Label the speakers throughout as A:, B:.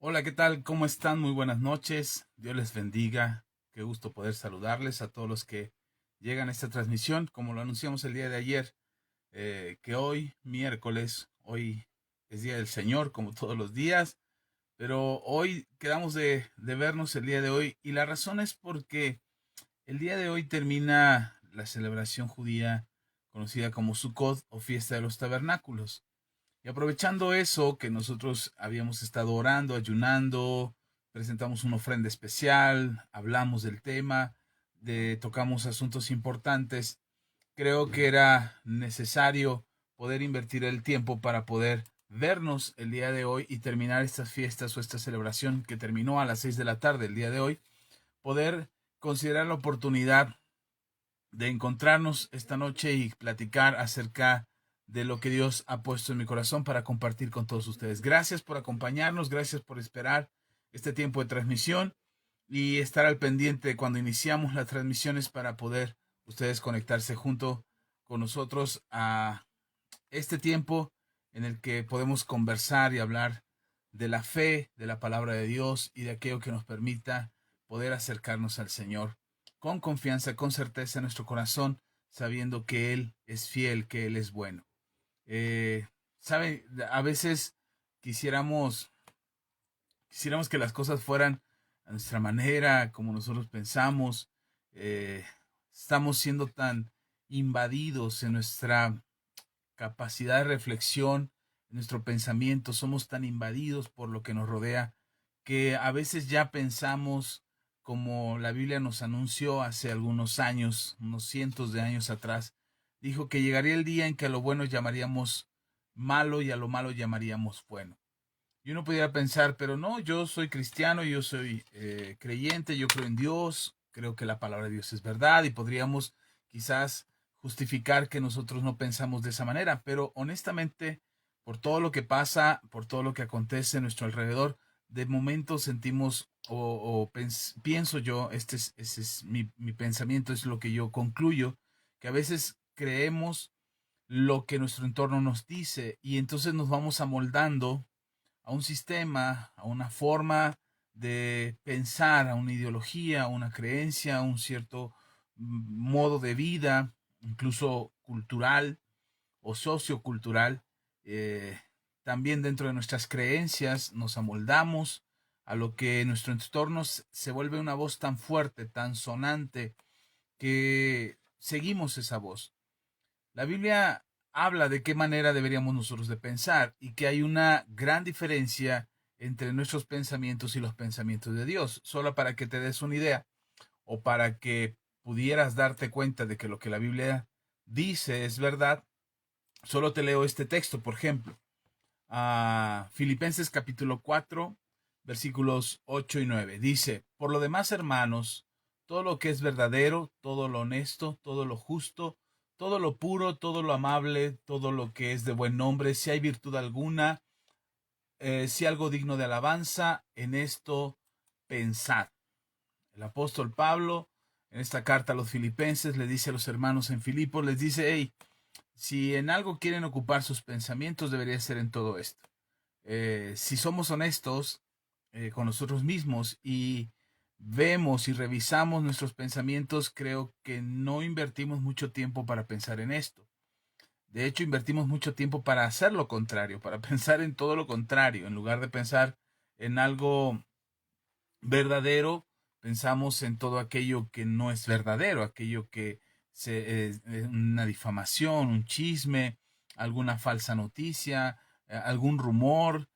A: Hola, ¿qué tal? ¿Cómo están? Muy buenas noches. Dios les bendiga. Qué gusto poder saludarles a todos los que llegan a esta transmisión. Como lo anunciamos el día de ayer, que hoy, miércoles, hoy es Día del Señor, como todos los días, pero hoy quedamos de vernos el día de hoy y la razón es porque el día de hoy termina la celebración judía conocida como Sukkot o Fiesta de los Tabernáculos. Y aprovechando eso, que nosotros habíamos estado orando, ayunando, presentamos una ofrenda especial, hablamos del tema, tocamos asuntos importantes, creo que era necesario poder invertir el tiempo para poder vernos el día de hoy y terminar estas fiestas o esta celebración que terminó a las 6 de la tarde el día de hoy, poder considerar la oportunidad de encontrarnos esta noche y platicar acerca de lo que Dios ha puesto en mi corazón para compartir con todos ustedes. Gracias por acompañarnos, gracias por esperar este tiempo de transmisión y estar al pendiente cuando iniciamos las transmisiones para poder ustedes conectarse junto con nosotros a este tiempo en el que podemos conversar y hablar de la fe, de la palabra de Dios y de aquello que nos permita poder acercarnos al Señor con confianza, con certeza en nuestro corazón, sabiendo que Él es fiel, que Él es bueno. Eh, ¿Sabe? A veces quisiéramos, quisiéramos que las cosas fueran a nuestra manera, como nosotros pensamos. Eh, Estamos siendo tan invadidos en nuestra capacidad de reflexión, en nuestro pensamiento, somos tan invadidos por lo que nos rodea que a veces ya pensamos como la Biblia nos anunció hace algunos años, unos cientos de años atrás, dijo que llegaría el día en que a lo bueno llamaríamos malo y a lo malo llamaríamos bueno. Y uno pudiera pensar, pero no, yo soy cristiano, yo soy creyente, yo creo en Dios, creo que la palabra de Dios es verdad y podríamos quizás justificar que nosotros no pensamos de esa manera, pero honestamente, por todo lo que pasa, por todo lo que acontece a nuestro alrededor, de momento sentimos pienso yo, ese es mi pensamiento, es lo que yo concluyo, que a veces creemos lo que nuestro entorno nos dice y entonces nos vamos amoldando a un sistema, a una forma de pensar, a una ideología, a una creencia, a un cierto modo de vida, incluso cultural o sociocultural. Eh, También dentro de nuestras creencias nos amoldamos a lo que en nuestro entorno se vuelve una voz tan fuerte, tan sonante, que seguimos esa voz. La Biblia habla de qué manera deberíamos nosotros de pensar y que hay una gran diferencia entre nuestros pensamientos y los pensamientos de Dios. Solo para que te des una idea o para que pudieras darte cuenta de que lo que la Biblia dice es verdad, solo te leo este texto, por ejemplo, a Filipenses capítulo 4, versículos 8 y 9. Dice, por lo demás, hermanos, todo lo que es verdadero, todo lo honesto, todo lo justo, todo lo puro, todo lo amable, todo lo que es de buen nombre, si hay virtud alguna, si algo digno de alabanza, en esto pensad. El apóstol Pablo, en esta carta a los filipenses, le dice a los hermanos en Filipos, les dice, hey, si en algo quieren ocupar sus pensamientos, debería ser en todo esto. Si somos honestos con nosotros mismos y vemos y revisamos nuestros pensamientos, creo que no invertimos mucho tiempo para pensar en esto. De hecho, invertimos mucho tiempo para hacer lo contrario, para pensar en todo lo contrario. En lugar de pensar en algo verdadero, pensamos en todo aquello que no es verdadero, aquello que una difamación, un chisme, alguna falsa noticia, algún rumor.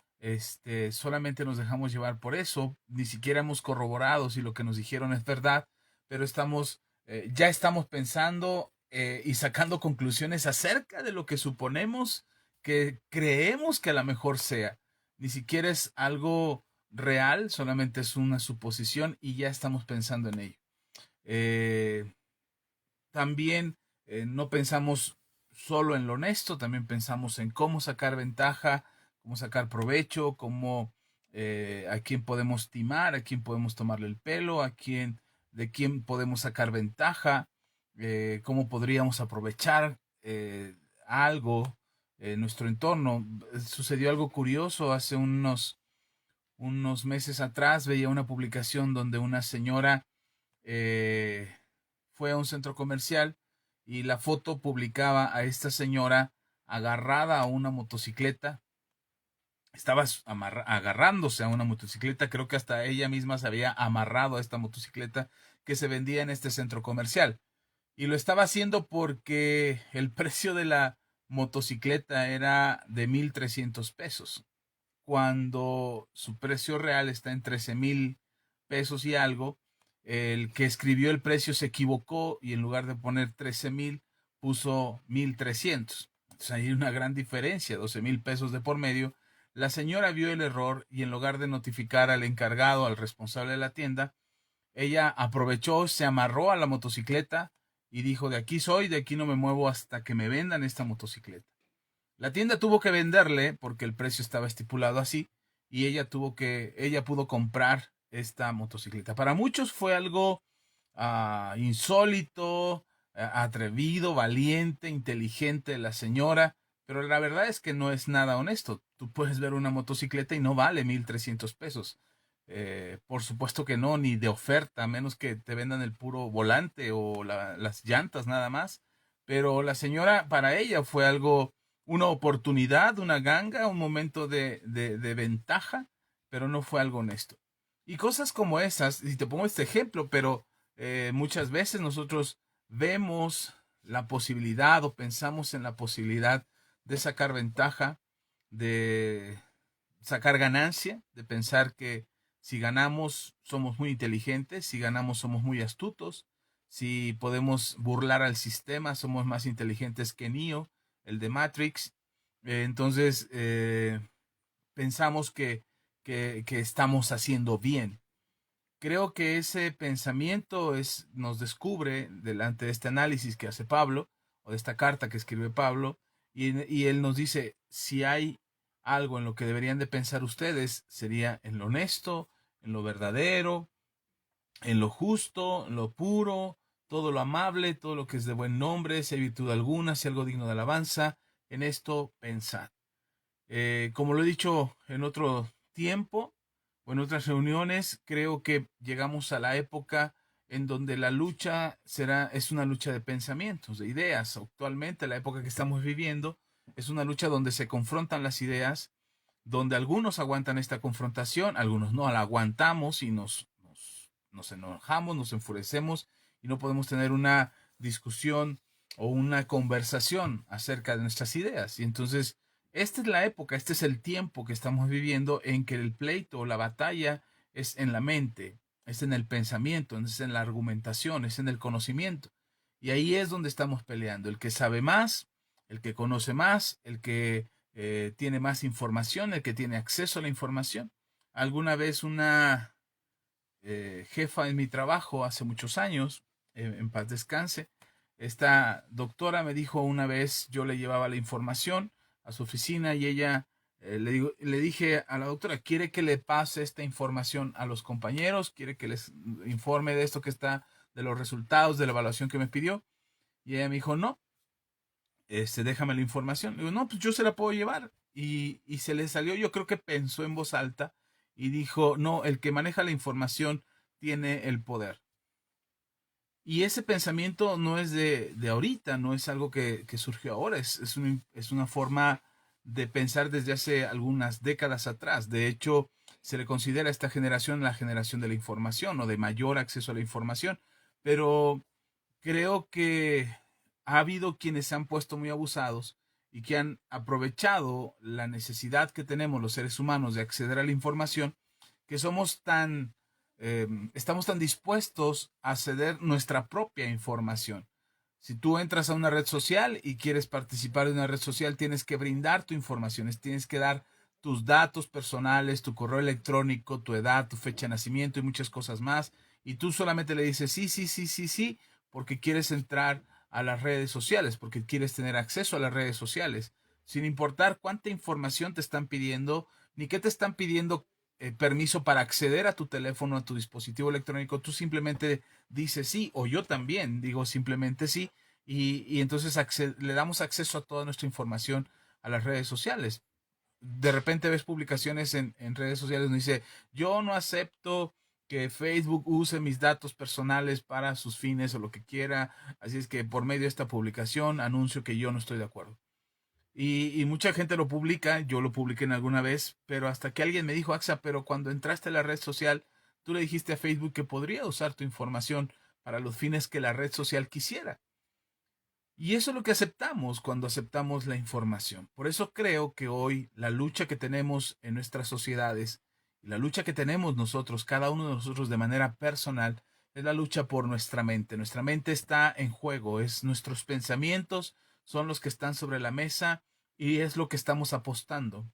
A: Solamente nos dejamos llevar por eso, ni siquiera hemos corroborado si lo que nos dijeron es verdad, pero ya estamos pensando y sacando conclusiones acerca de lo que suponemos que creemos que a lo mejor sea. Ni siquiera es algo real, solamente es una suposición y ya estamos pensando en ello. Eh, También no pensamos solo en lo honesto, también pensamos en cómo sacar ventaja, cómo sacar provecho, a quién podemos timar, a quién podemos tomarle el pelo, de quién podemos sacar ventaja, cómo podríamos aprovechar algo en nuestro entorno. Sucedió algo curioso hace unos meses atrás veía una publicación donde una señora fue a un centro comercial y la foto publicaba a esta señora agarrada a una motocicleta. Estaba agarrándose a una motocicleta, creo que hasta ella misma se había amarrado a esta motocicleta que se vendía en este centro comercial. Y lo estaba haciendo porque el precio de la motocicleta era de 1,300 pesos, cuando su precio real está en 13,000 pesos y algo. El que escribió el precio se equivocó y en lugar de poner 13,000 puso 1,300. Entonces hay una gran diferencia, 12,000 pesos de por medio. La señora vio el error y en lugar de notificar al encargado, al responsable de la tienda, ella aprovechó, se amarró a la motocicleta y dijo: de aquí soy, de aquí no me muevo hasta que me vendan esta motocicleta. La tienda tuvo que venderle porque el precio estaba estipulado así y ella pudo comprar esta motocicleta. Para muchos fue algo insólito, atrevido, valiente, inteligente de la señora, pero la verdad es que no es nada honesto. Tú puedes ver una motocicleta y no vale 1,300 pesos. Por supuesto que no, ni de oferta, a menos que te vendan el puro volante o las llantas nada más. Pero la señora, para ella fue algo, una oportunidad, una ganga, un momento de ventaja, pero no fue algo honesto. Y cosas como esas, y te pongo este ejemplo, pero muchas veces nosotros vemos la posibilidad o pensamos en la posibilidad de sacar ventaja, de sacar ganancia, de pensar que si ganamos somos muy inteligentes, si ganamos somos muy astutos, si podemos burlar al sistema somos más inteligentes que Neo, el de Matrix. Entonces pensamos que estamos haciendo bien. Creo que ese pensamiento nos descubre delante de este análisis que hace Pablo, o de esta carta que escribe Pablo, y él nos dice: si hay algo en lo que deberían de pensar ustedes, sería en lo honesto, en lo verdadero, en lo justo, en lo puro, todo lo amable, todo lo que es de buen nombre, si hay virtud alguna, si algo digno de alabanza, en esto pensad. Como lo he dicho en otro tiempo o en otras reuniones, creo que llegamos a la época en donde la lucha es una lucha de pensamientos, de ideas. Actualmente, la época que estamos viviendo es una lucha donde se confrontan las ideas, donde algunos aguantan esta confrontación, algunos no la aguantamos y nos enojamos, nos enfurecemos y no podemos tener una discusión o una conversación acerca de nuestras ideas. Y entonces, esta es la época, este es el tiempo que estamos viviendo en que el pleito o la batalla es en la mente, es en el pensamiento, es en la argumentación, es en el conocimiento. Y ahí es donde estamos peleando. El que sabe más, el que conoce más, el que tiene más información, el que tiene acceso a la información. Alguna vez una jefa en mi trabajo hace muchos años, en paz descanse, esta doctora me dijo una vez, yo le llevaba la información a su oficina y ella, le dije a la doctora: ¿quiere que le pase esta información a los compañeros? ¿Quiere que les informe de esto que está, de los resultados de la evaluación que me pidió? Y ella me dijo: no, déjame la información. Le digo: no, pues yo se la puedo llevar. Y se le salió, yo creo que pensó en voz alta y dijo: no, el que maneja la información tiene el poder. Y ese pensamiento no es de ahorita, no es algo que surgió ahora, es una forma de pensar desde hace algunas décadas atrás. De hecho, se le considera a esta generación la generación de la información o de mayor acceso a la información, pero creo que ha habido quienes se han puesto muy abusados y que han aprovechado la necesidad que tenemos los seres humanos de acceder a la información, que estamos tan dispuestos a ceder nuestra propia información. Si tú entras a una red social y quieres participar de una red social, tienes que brindar tu información, tienes que dar tus datos personales, tu correo electrónico, tu edad, tu fecha de nacimiento y muchas cosas más. Y tú solamente le dices sí, sí, sí, sí, sí, porque quieres entrar a las redes sociales, porque quieres tener acceso a las redes sociales, sin importar cuánta información te están pidiendo, ni qué te están pidiendo permiso para acceder a tu teléfono, a tu dispositivo electrónico. Tú simplemente dices sí, o yo también digo simplemente sí, y entonces le damos acceso a toda nuestra información a las redes sociales. de repente ves publicaciones en redes sociales donde dice, yo no acepto que Facebook use mis datos personales para sus fines o lo que quiera, así es que por medio de esta publicación anuncio que yo no estoy de acuerdo. Y mucha gente lo publica, yo lo publiqué en alguna vez, pero hasta que alguien me dijo, Axa, pero cuando entraste a la red social, tú le dijiste a Facebook que podría usar tu información para los fines que la red social quisiera. Y eso es lo que aceptamos cuando aceptamos la información. Por eso creo que hoy la lucha que tenemos en nuestras sociedades y la lucha que tenemos nosotros, cada uno de nosotros de manera personal, es la lucha por nuestra mente. Nuestra mente está en juego, es nuestros pensamientos son los que están sobre la mesa y es lo que estamos apostando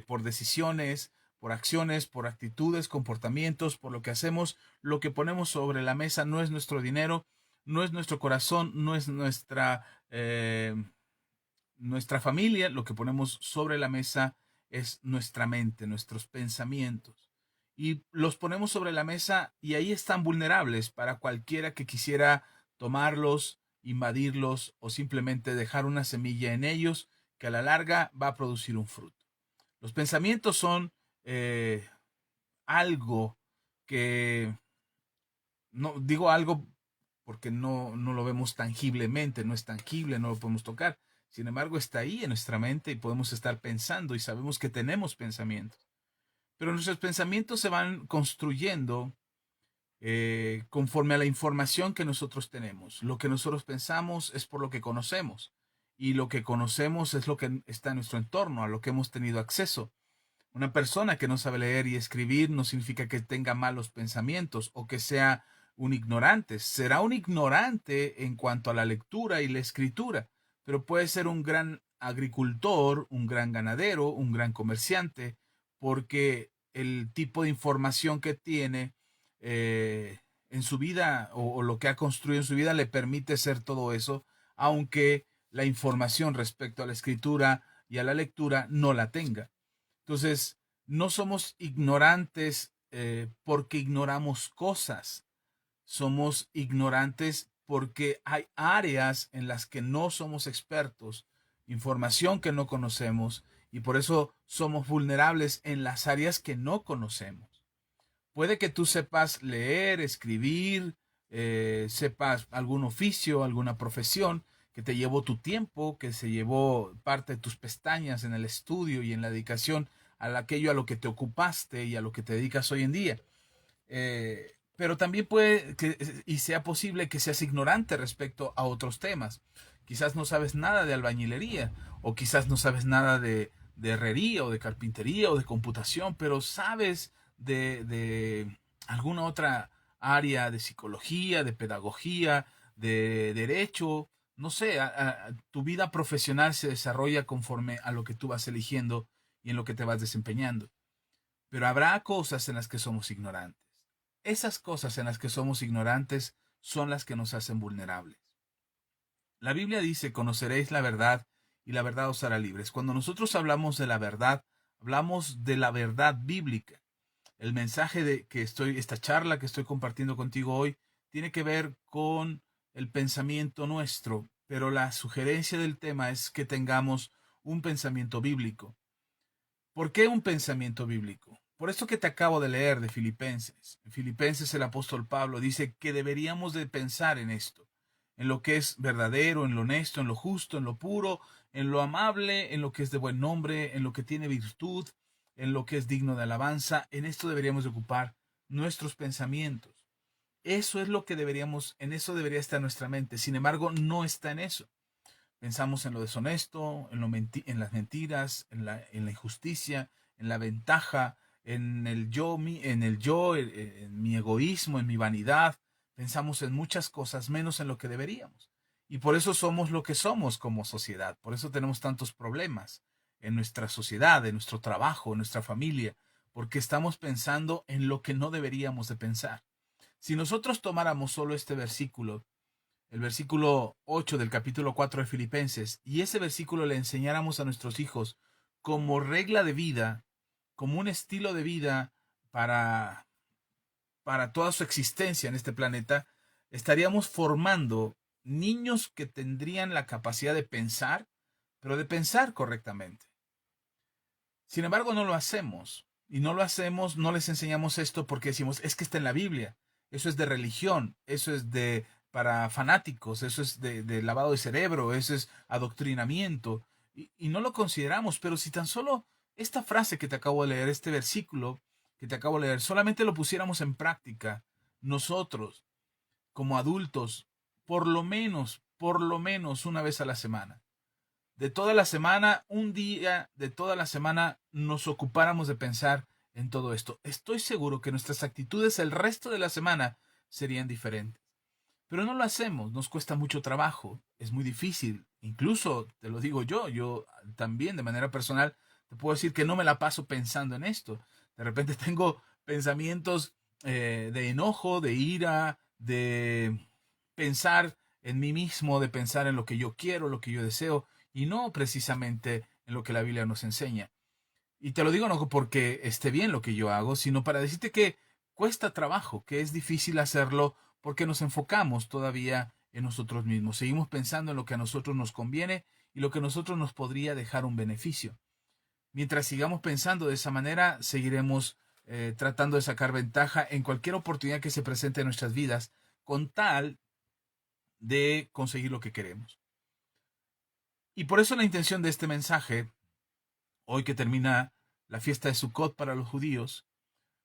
A: por decisiones, por acciones, por actitudes, comportamientos, por lo que hacemos, lo que ponemos sobre la mesa no es nuestro dinero, no es nuestro corazón, no es nuestra familia, lo que ponemos sobre la mesa es nuestra mente, nuestros pensamientos. Y los ponemos sobre la mesa y ahí están vulnerables para cualquiera que quisiera tomarlos, invadirlos o simplemente dejar una semilla en ellos que a la larga va a producir un fruto. Los pensamientos son eh, algo que, no digo algo porque no lo vemos tangiblemente, no es tangible, no lo podemos tocar. Sin embargo, está ahí en nuestra mente y podemos estar pensando y sabemos que tenemos pensamientos. Pero nuestros pensamientos se van construyendo conforme a la información que nosotros tenemos. Lo que nosotros pensamos es por lo que conocemos y lo que conocemos es lo que está en nuestro entorno, a lo que hemos tenido acceso. Una persona que no sabe leer y escribir no significa que tenga malos pensamientos o que sea un ignorante. Será un ignorante en cuanto a la lectura y la escritura, pero puede ser un gran agricultor, un gran ganadero, un gran comerciante, porque el tipo de información que tiene en su vida o lo que ha construido en su vida le permite ser todo eso, aunque la información respecto a la escritura y a la lectura no la tenga. Entonces, no somos ignorantes porque ignoramos cosas, somos ignorantes porque hay áreas en las que no somos expertos, información que no conocemos y por eso somos vulnerables en las áreas que no conocemos. Puede que tú sepas leer, escribir, sepas algún oficio, alguna profesión que te llevó tu tiempo, que se llevó parte de tus pestañas en el estudio y en la dedicación a aquello a lo que te ocupaste y a lo que te dedicas hoy en día. Pero también puede que y sea posible que seas ignorante respecto a otros temas. Quizás no sabes nada de albañilería o quizás no sabes nada de herrería o de carpintería o de computación, pero sabes de alguna otra área de psicología, de pedagogía, de derecho. No sé, tu vida profesional se desarrolla conforme a lo que tú vas eligiendo y en lo que te vas desempeñando. Pero habrá cosas en las que somos ignorantes. Esas cosas en las que somos ignorantes son las que nos hacen vulnerables. La Biblia dice, conoceréis la verdad y la verdad os hará libres. Cuando nosotros hablamos de la verdad, hablamos de la verdad bíblica. El mensaje esta charla que estoy compartiendo contigo hoy, tiene que ver con el pensamiento nuestro, pero la sugerencia del tema es que tengamos un pensamiento bíblico. ¿Por qué un pensamiento bíblico? Por esto que te acabo de leer de Filipenses. En Filipenses el apóstol Pablo dice que deberíamos de pensar en esto, en lo que es verdadero, en lo honesto, en lo justo, en lo puro, en lo amable, en lo que es de buen nombre, en lo que tiene virtud, en lo que es digno de alabanza. En esto deberíamos de ocupar nuestros pensamientos. Eso es lo que deberíamos, en eso debería estar nuestra mente. Sin embargo, no está en eso. Pensamos en lo deshonesto, en las mentiras, en la injusticia, en la ventaja, en mi egoísmo, en mi vanidad. Pensamos en muchas cosas menos en lo que deberíamos. Y por eso somos lo que somos como sociedad. Por eso tenemos tantos problemas en nuestra sociedad, en nuestro trabajo, en nuestra familia, porque estamos pensando en lo que no deberíamos de pensar. Si nosotros tomáramos solo este versículo, el versículo 8 del capítulo 4 de Filipenses, y ese versículo le enseñáramos a nuestros hijos como regla de vida, como un estilo de vida para, para toda su existencia en este planeta, estaríamos formando niños que tendrían la capacidad de pensar, pero de pensar correctamente. Sin embargo, no lo hacemos. Y no lo hacemos, no les enseñamos esto porque decimos, es que está en la Biblia. Eso es de religión, eso es de para fanáticos, eso es de lavado de cerebro, eso es adoctrinamiento. Y no lo consideramos, pero si tan solo esta frase que te acabo de leer, este versículo que te acabo de leer, solamente lo pusiéramos en práctica, nosotros, como adultos, por lo menos una vez a la semana, de toda la semana, un día de toda la semana nos ocupáramos de pensar en todo esto. Estoy seguro que nuestras actitudes el resto de la semana serían diferentes. Pero no lo hacemos, nos cuesta mucho trabajo, es muy difícil. Incluso, te lo digo yo también de manera personal, te puedo decir que no me la paso pensando en esto. De repente tengo pensamientos de enojo, de ira, de pensar en mí mismo, de pensar en lo que yo quiero, lo que yo deseo, y no precisamente en lo que la Biblia nos enseña. Y te lo digo no porque esté bien lo que yo hago, sino para decirte que cuesta trabajo, que es difícil hacerlo porque nos enfocamos todavía en nosotros mismos. Seguimos pensando en lo que a nosotros nos conviene y lo que a nosotros nos podría dejar un beneficio. Mientras sigamos pensando de esa manera, seguiremos tratando de sacar ventaja en cualquier oportunidad que se presente en nuestras vidas, con tal de conseguir lo que queremos. Y por eso la intención de este mensaje, hoy que termina la fiesta de Sukkot para los judíos,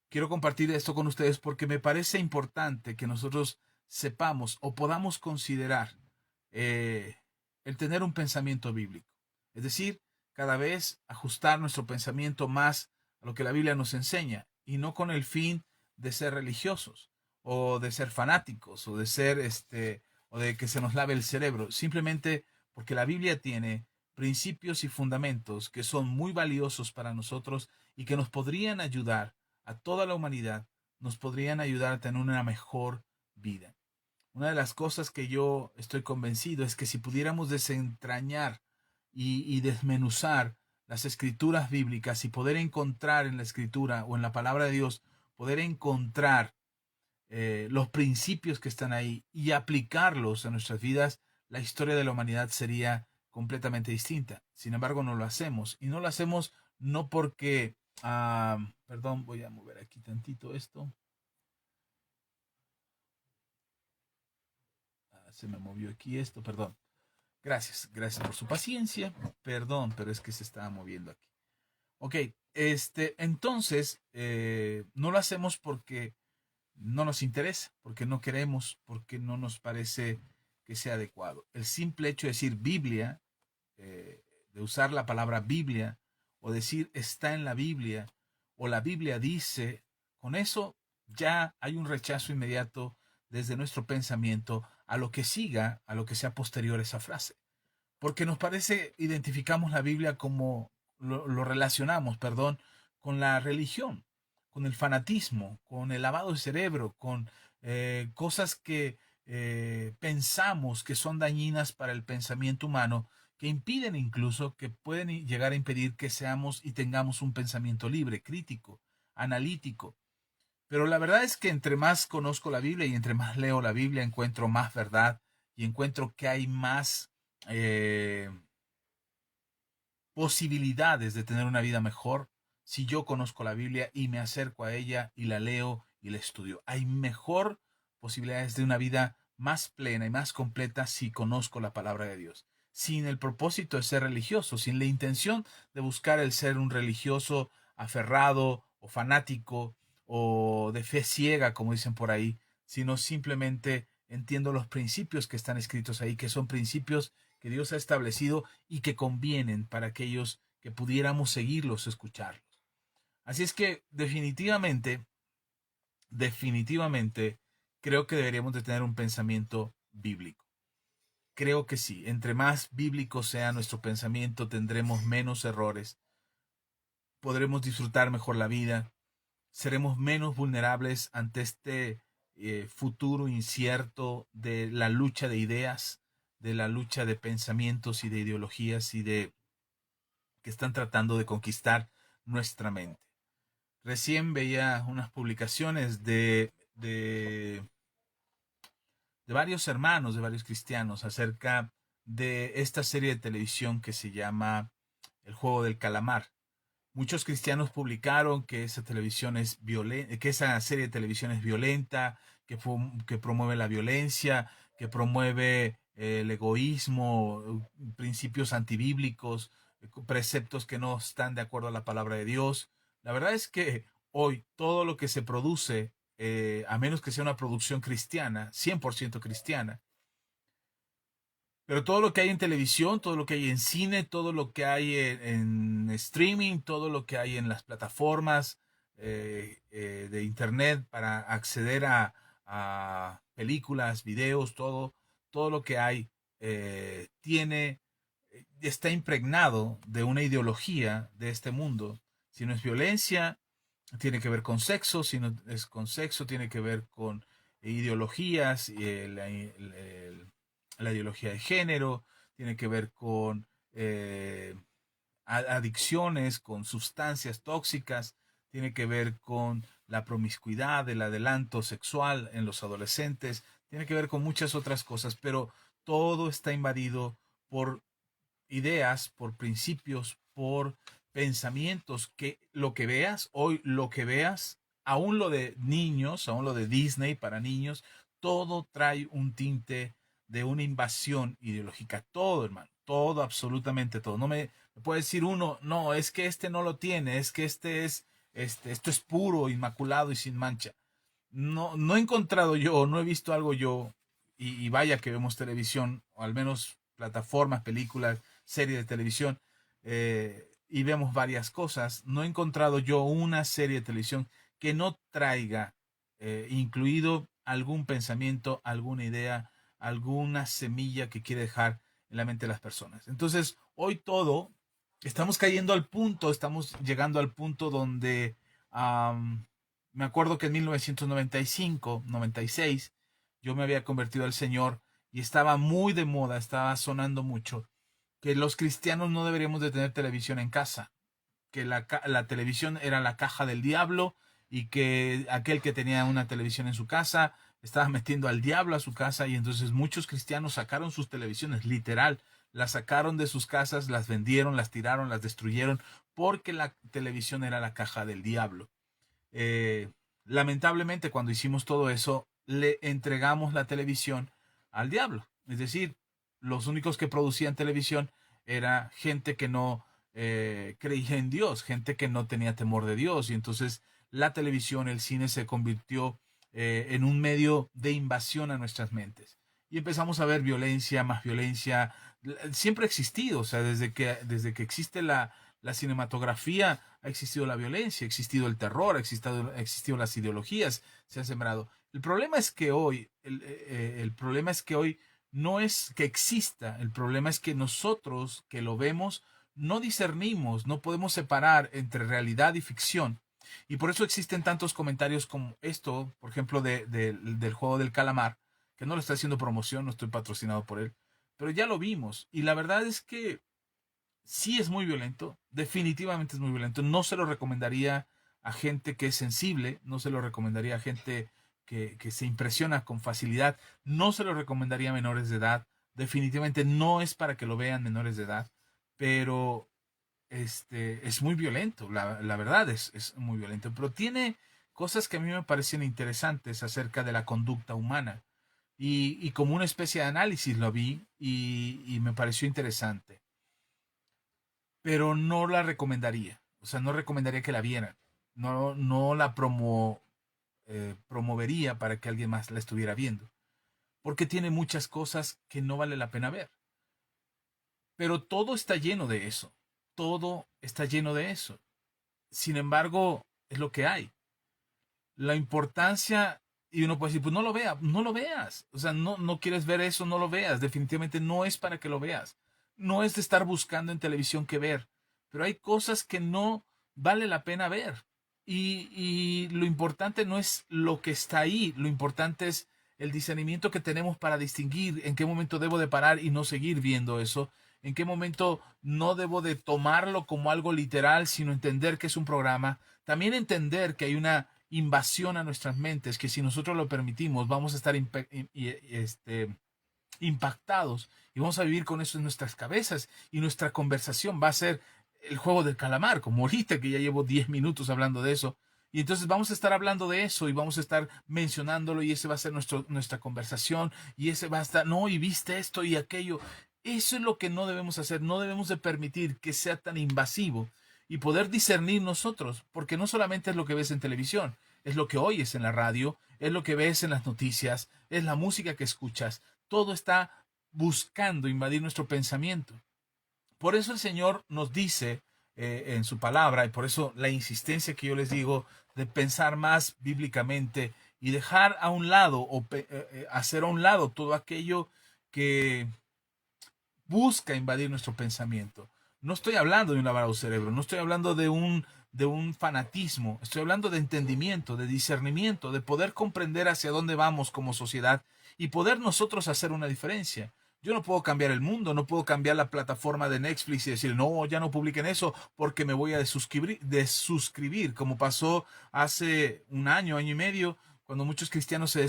A: quiero compartir esto con ustedes porque me parece importante que nosotros sepamos o podamos considerar eh, el tener un pensamiento bíblico. Es decir, cada vez ajustar nuestro pensamiento más a lo que la Biblia nos enseña y no con el fin de ser religiosos o de ser fanáticos o de ser o de que se nos lave el cerebro, simplemente porque la Biblia tiene principios y fundamentos que son muy valiosos para nosotros y que nos podrían ayudar a toda la humanidad, nos podrían ayudar a tener una mejor vida. Una de las cosas que yo estoy convencido es que si pudiéramos desentrañar y desmenuzar las escrituras bíblicas y poder encontrar en la escritura o en la palabra de Dios, poder encontrar los principios que están ahí y aplicarlos a nuestras vidas, la historia de la humanidad sería completamente distinta. Sin embargo, no lo hacemos. Y no lo hacemos no porque, perdón, voy a mover aquí tantito esto. Se me movió aquí esto, perdón. Gracias por su paciencia. Perdón, pero es que se estaba moviendo aquí. Ok, entonces, no lo hacemos porque no nos interesa, porque no queremos, porque no nos parece que sea adecuado. El simple hecho de decir Biblia, de usar la palabra Biblia, o decir está en la Biblia, o la Biblia dice, con eso ya hay un rechazo inmediato desde nuestro pensamiento a lo que siga, a lo que sea posterior a esa frase. Porque nos parece, identificamos la Biblia como, lo relacionamos, perdón, con la religión, con el fanatismo, con el lavado de cerebro, con cosas que pensamos que son dañinas para el pensamiento humano, que impiden incluso, que pueden llegar a impedir que seamos y tengamos un pensamiento libre, crítico, analítico. Pero la verdad es que entre más conozco la Biblia y entre más leo la Biblia, encuentro más verdad y encuentro que hay más eh, posibilidades de tener una vida mejor si yo conozco la Biblia y me acerco a ella y la leo y la estudio. Hay mejor posibilidades de una vida más plena y más completa si conozco la palabra de Dios. Sin el propósito de ser religioso, sin la intención de buscar el ser un religioso aferrado o fanático o de fe ciega, como dicen por ahí, sino simplemente entiendo los principios que están escritos ahí, que son principios que Dios ha establecido y que convienen para aquellos que pudiéramos seguirlos, escucharlos. Así es que definitivamente, creo que deberíamos de tener un pensamiento bíblico. Creo que sí, entre más bíblico sea nuestro pensamiento, tendremos menos errores, podremos disfrutar mejor la vida, seremos menos vulnerables ante este futuro incierto de la lucha de ideas, de la lucha de pensamientos y de ideologías y de que están tratando de conquistar nuestra mente. Recién veía unas publicaciones de varios hermanos, de varios cristianos, acerca de esta serie de televisión que se llama El Juego del Calamar. Muchos cristianos publicaron que esa televisión es que esa serie de televisión es violenta, que promueve la violencia, que promueve el egoísmo, principios antibíblicos, preceptos que no están de acuerdo a la palabra de Dios. La verdad es que hoy todo lo que se produce, a menos que sea una producción cristiana, 100% cristiana, pero todo lo que hay en televisión, todo lo que hay en cine, todo lo que hay en streaming, todo lo que hay en las plataformas de internet para acceder a películas, videos, todo lo que hay está impregnado de una ideología de este mundo. Si no es violencia, tiene que ver con sexo, si no es con sexo, tiene que ver con ideologías, la ideología de género, tiene que ver con adicciones, con sustancias tóxicas, tiene que ver con la promiscuidad, el adelanto sexual en los adolescentes, tiene que ver con muchas otras cosas, pero todo está invadido por ideas, por principios, por pensamientos, que lo que veas, hoy lo que veas, aún lo de niños, aún lo de Disney para niños, todo trae un tinte de una invasión ideológica, todo hermano, todo, absolutamente todo. No me puede decir uno, no, es que este no lo tiene, es que esto es puro, inmaculado y sin mancha. No, no he encontrado yo, no he visto algo yo, y vaya que vemos televisión, o al menos plataformas, películas, series de televisión, y vemos varias cosas. No he encontrado yo una serie de televisión que no traiga incluido algún pensamiento, alguna idea, alguna semilla que quiere dejar en la mente de las personas. Entonces, hoy todo, estamos cayendo al punto, estamos llegando al punto donde me acuerdo que en 1995, 96, yo me había convertido al Señor y estaba muy de moda, estaba sonando mucho, que los cristianos no deberíamos de tener televisión en casa, que la televisión era la caja del diablo y que aquel que tenía una televisión en su casa estaba metiendo al diablo a su casa, y entonces muchos cristianos sacaron sus televisiones, literal, las sacaron de sus casas, las vendieron, las tiraron, las destruyeron, porque la televisión era la caja del diablo. Eh, Lamentablemente, cuando hicimos todo eso, le entregamos la televisión al diablo. Es decir, los únicos que producían televisión era gente que no creía en Dios, gente que no tenía temor de Dios. Y entonces la televisión, el cine se convirtió en un medio de invasión a nuestras mentes. Y empezamos a ver violencia, más violencia. Siempre ha existido, o sea, desde que existe la cinematografía, ha existido la violencia, ha existido el terror, ha existido las ideologías, se han sembrado. El problema es que hoy, el problema es que hoy no es que exista, el problema es que nosotros que lo vemos no discernimos, no podemos separar entre realidad y ficción. Y por eso existen tantos comentarios como esto, por ejemplo, del juego del calamar, que no le está haciendo promoción, no estoy patrocinado por él, pero ya lo vimos. Y la verdad es que sí es muy violento, definitivamente es muy violento. No se lo recomendaría a gente que es sensible, no se lo recomendaría a gente que se impresiona con facilidad, no se lo recomendaría a menores de edad. Definitivamente no es para que lo vean menores de edad, pero es muy violento, la verdad es muy violento, pero tiene cosas que a mí me parecen interesantes acerca de la conducta humana. Y como una especie de análisis lo vi y me pareció interesante, pero no la recomendaría. O sea, no recomendaría que la vieran. No, no la promovería para que alguien más la estuviera viendo. Porque tiene muchas cosas que no vale la pena ver. Pero todo está lleno de eso. Todo está lleno de eso. Sin embargo, es lo que hay. La importancia, y uno puede decir, pues no lo vea, no lo veas. O sea, no, no quieres ver eso, no lo veas. Definitivamente no es para que lo veas. No es de estar buscando en televisión qué ver. Pero hay cosas que no vale la pena ver. Y lo importante no es lo que está ahí, lo importante es el discernimiento que tenemos para distinguir en qué momento debo de parar y no seguir viendo eso, en qué momento no debo de tomarlo como algo literal, sino entender que es un programa, también entender que hay una invasión a nuestras mentes, que si nosotros lo permitimos vamos a estar impactados y vamos a vivir con eso en nuestras cabezas, y nuestra conversación va a ser el juego del calamar, como ahorita que ya llevo 10 minutos hablando de eso. Y entonces vamos a estar hablando de eso y vamos a estar mencionándolo y ese va a ser nuestra conversación y ese va a estar, no, y viste esto y aquello. Eso es lo que no debemos hacer, no debemos de permitir que sea tan invasivo y poder discernir nosotros, porque no solamente es lo que ves en televisión, es lo que oyes en la radio, es lo que ves en las noticias, es la música que escuchas, todo está buscando invadir nuestro pensamiento. Por eso el Señor nos dice en su palabra, y por eso la insistencia que yo les digo de pensar más bíblicamente y dejar a un lado o hacer a un lado todo aquello que busca invadir nuestro pensamiento. No estoy hablando de un lavado cerebro, no estoy hablando de un fanatismo, estoy hablando de entendimiento, de discernimiento, de poder comprender hacia dónde vamos como sociedad y poder nosotros hacer una diferencia. Yo no puedo cambiar el mundo, no puedo cambiar la plataforma de Netflix y decir, no, ya no publiquen eso porque me voy a desuscribir, como pasó hace un año y medio, cuando muchos cristianos se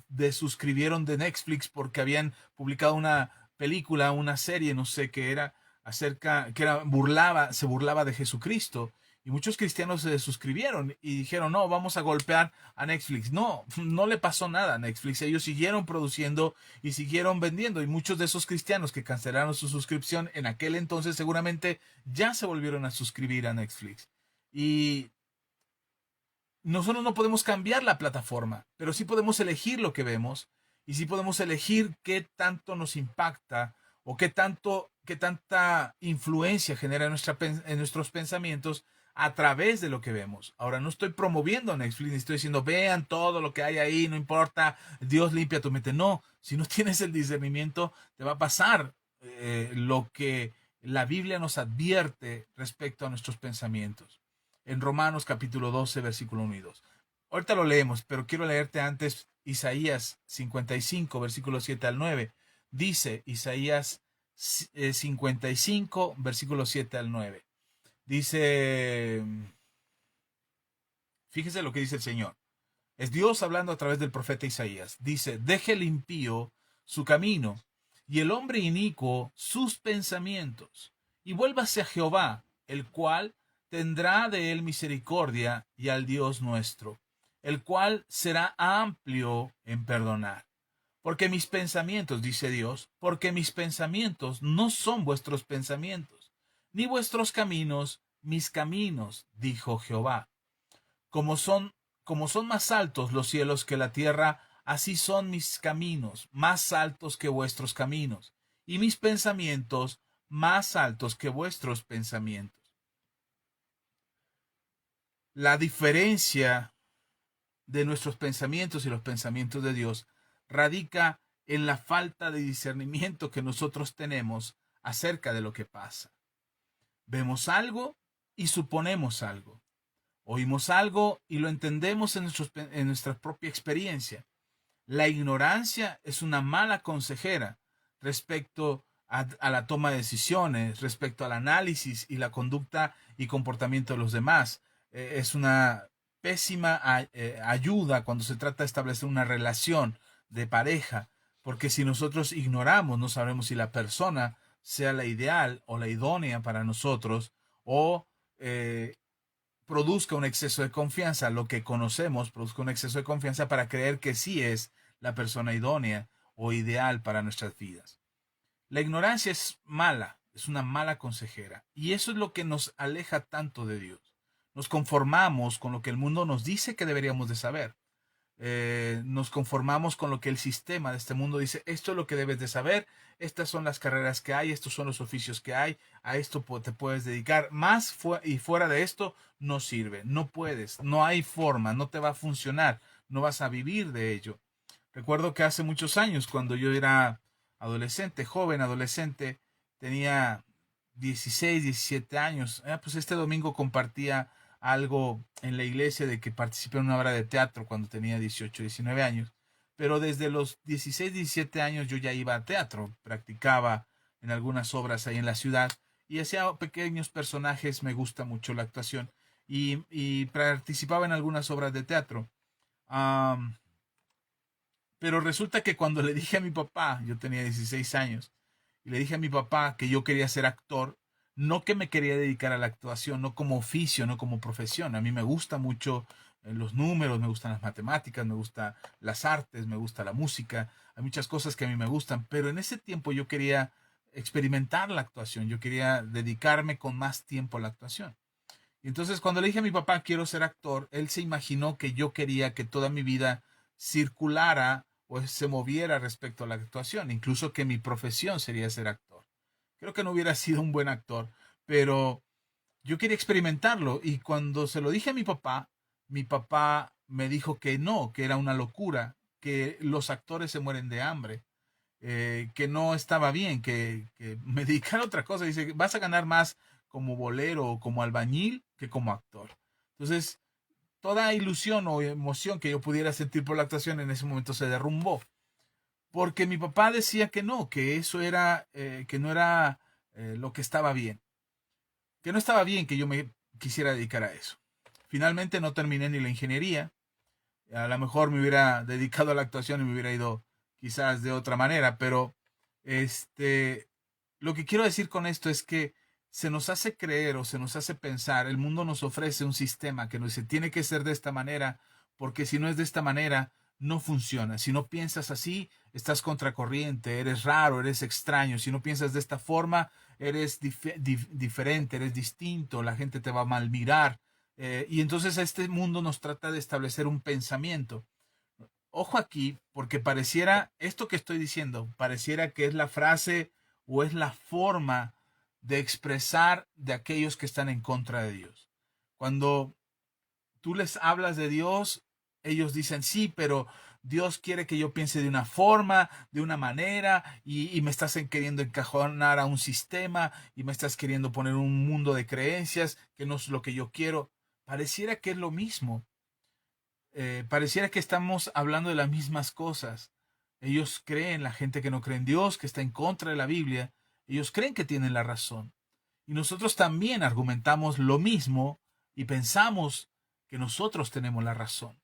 A: desuscribieron de Netflix porque habían publicado una película, una serie, no sé qué era, acerca, que era, se burlaba de Jesucristo. Y muchos cristianos se suscribieron y dijeron, no, vamos a golpear a Netflix. No, no le pasó nada a Netflix. Ellos siguieron produciendo y siguieron vendiendo. Y muchos de esos cristianos que cancelaron su suscripción en aquel entonces seguramente ya se volvieron a suscribir a Netflix. Y nosotros no podemos cambiar la plataforma, pero sí podemos elegir lo que vemos y sí podemos elegir qué tanto nos impacta o qué tanta influencia genera en nuestros pensamientos a través de lo que vemos. Ahora, no estoy promoviendo Netflix, ni estoy diciendo, vean todo lo que hay ahí, no importa, Dios limpia tu mente. No, si no tienes el discernimiento, te va a pasar lo que la Biblia nos advierte respecto a nuestros pensamientos en Romanos capítulo 12, versículo 1 y 2. Ahorita lo leemos, pero quiero leerte antes Isaías 55, versículo 7 al 9. Dice Isaías 55, versículo 7 al 9. Dice, fíjese lo que dice el Señor. Es Dios hablando a través del profeta Isaías. Dice, deje el impío su camino y el hombre inicuo sus pensamientos, y vuélvase a Jehová, el cual tendrá de él misericordia, y al Dios nuestro, el cual será amplio en perdonar. Porque mis pensamientos, dice Dios, porque mis pensamientos no son vuestros pensamientos, ni vuestros caminos mis caminos, dijo Jehová. Como son, como son más altos los cielos que la tierra, así son mis caminos, más altos que vuestros caminos, y mis pensamientos más altos que vuestros pensamientos. La diferencia de nuestros pensamientos y los pensamientos de Dios radica en la falta de discernimiento que nosotros tenemos acerca de lo que pasa. Vemos algo y suponemos algo. Oímos algo y lo entendemos en nuestra propia experiencia. La ignorancia es una mala consejera respecto a la toma de decisiones, respecto al análisis y la conducta y comportamiento de los demás. Es una pésima ayuda cuando se trata de establecer una relación de pareja, porque si nosotros ignoramos, no sabremos si la persona sea la ideal o la idónea para nosotros, o produzca un exceso de confianza, lo que conocemos, produzca un exceso de confianza para creer que sí es la persona idónea o ideal para nuestras vidas. La ignorancia es mala, es una mala consejera, y eso es lo que nos aleja tanto de Dios. Nos conformamos con lo que el mundo nos dice que deberíamos de saber. Nos conformamos con lo que el sistema de este mundo dice, esto es lo que debes de saber, estas son las carreras que hay, estos son los oficios que hay, a esto te puedes dedicar, más y fuera de esto no sirve, no puedes, no hay forma, no te va a funcionar, no vas a vivir de ello. Recuerdo que hace muchos años, cuando yo era adolescente, joven adolescente, tenía 16, 17 años, pues este domingo compartía algo en la iglesia de que participé en una obra de teatro cuando tenía 18, 19 años. Pero desde los 16, 17 años yo ya iba a teatro, practicaba en algunas obras ahí en la ciudad y hacía pequeños personajes, me gusta mucho la actuación y participaba en algunas obras de teatro. Um, pero resulta que cuando le dije a mi papá, yo tenía 16 años, y le dije a mi papá que yo quería ser actor, No que me quería dedicar a la actuación, no como oficio, no como profesión. A mí me gusta mucho los números, me gustan las matemáticas, me gustan las artes, me gusta la música. Hay muchas cosas que a mí me gustan, pero en ese tiempo yo quería experimentar la actuación, yo quería dedicarme con más tiempo a la actuación. Y entonces cuando le dije a mi papá quiero ser actor, él se imaginó que yo quería que toda mi vida circulara o se moviera respecto a la actuación, incluso que mi profesión sería ser actor. Creo que no hubiera sido un buen actor, pero yo quería experimentarlo y cuando se lo dije a mi papá me dijo que no, que era una locura, que los actores se mueren de hambre, que no estaba bien, que me dedicara a otra cosa. Dice, vas a ganar más como bolero o como albañil que como actor. Entonces, toda ilusión o emoción que yo pudiera sentir por la actuación en ese momento se derrumbó. Porque mi papá decía que no, que eso era, que no era lo que estaba bien. Que no estaba bien que yo me quisiera dedicar a eso. Finalmente no terminé ni la ingeniería. A lo mejor me hubiera dedicado a la actuación y me hubiera ido quizás de otra manera, pero este, lo que quiero decir con esto es que se nos hace creer o se nos hace pensar, el mundo nos ofrece un sistema que nos dice tiene que ser de esta manera, porque si no es de esta manera, no funciona. Si no piensas así, estás contracorriente, eres raro, eres extraño. Si no piensas de esta forma, eres diferente, eres distinto, la gente te va a mal mirar. Y entonces este mundo nos trata de establecer un pensamiento. Ojo aquí, porque pareciera, esto que estoy diciendo, pareciera que es la frase o es la forma de expresar de aquellos que están en contra de Dios. Cuando tú les hablas de Dios, ellos dicen, sí, pero Dios quiere que yo piense de una forma, de una manera, y me estás queriendo encajonar a un sistema, y me estás queriendo poner un mundo de creencias que no es lo que yo quiero. Pareciera que es lo mismo. Pareciera que estamos hablando de las mismas cosas. Ellos creen, la gente que no cree en Dios, que está en contra de la Biblia, ellos creen que tienen la razón. Y nosotros también argumentamos lo mismo y pensamos que nosotros tenemos la razón.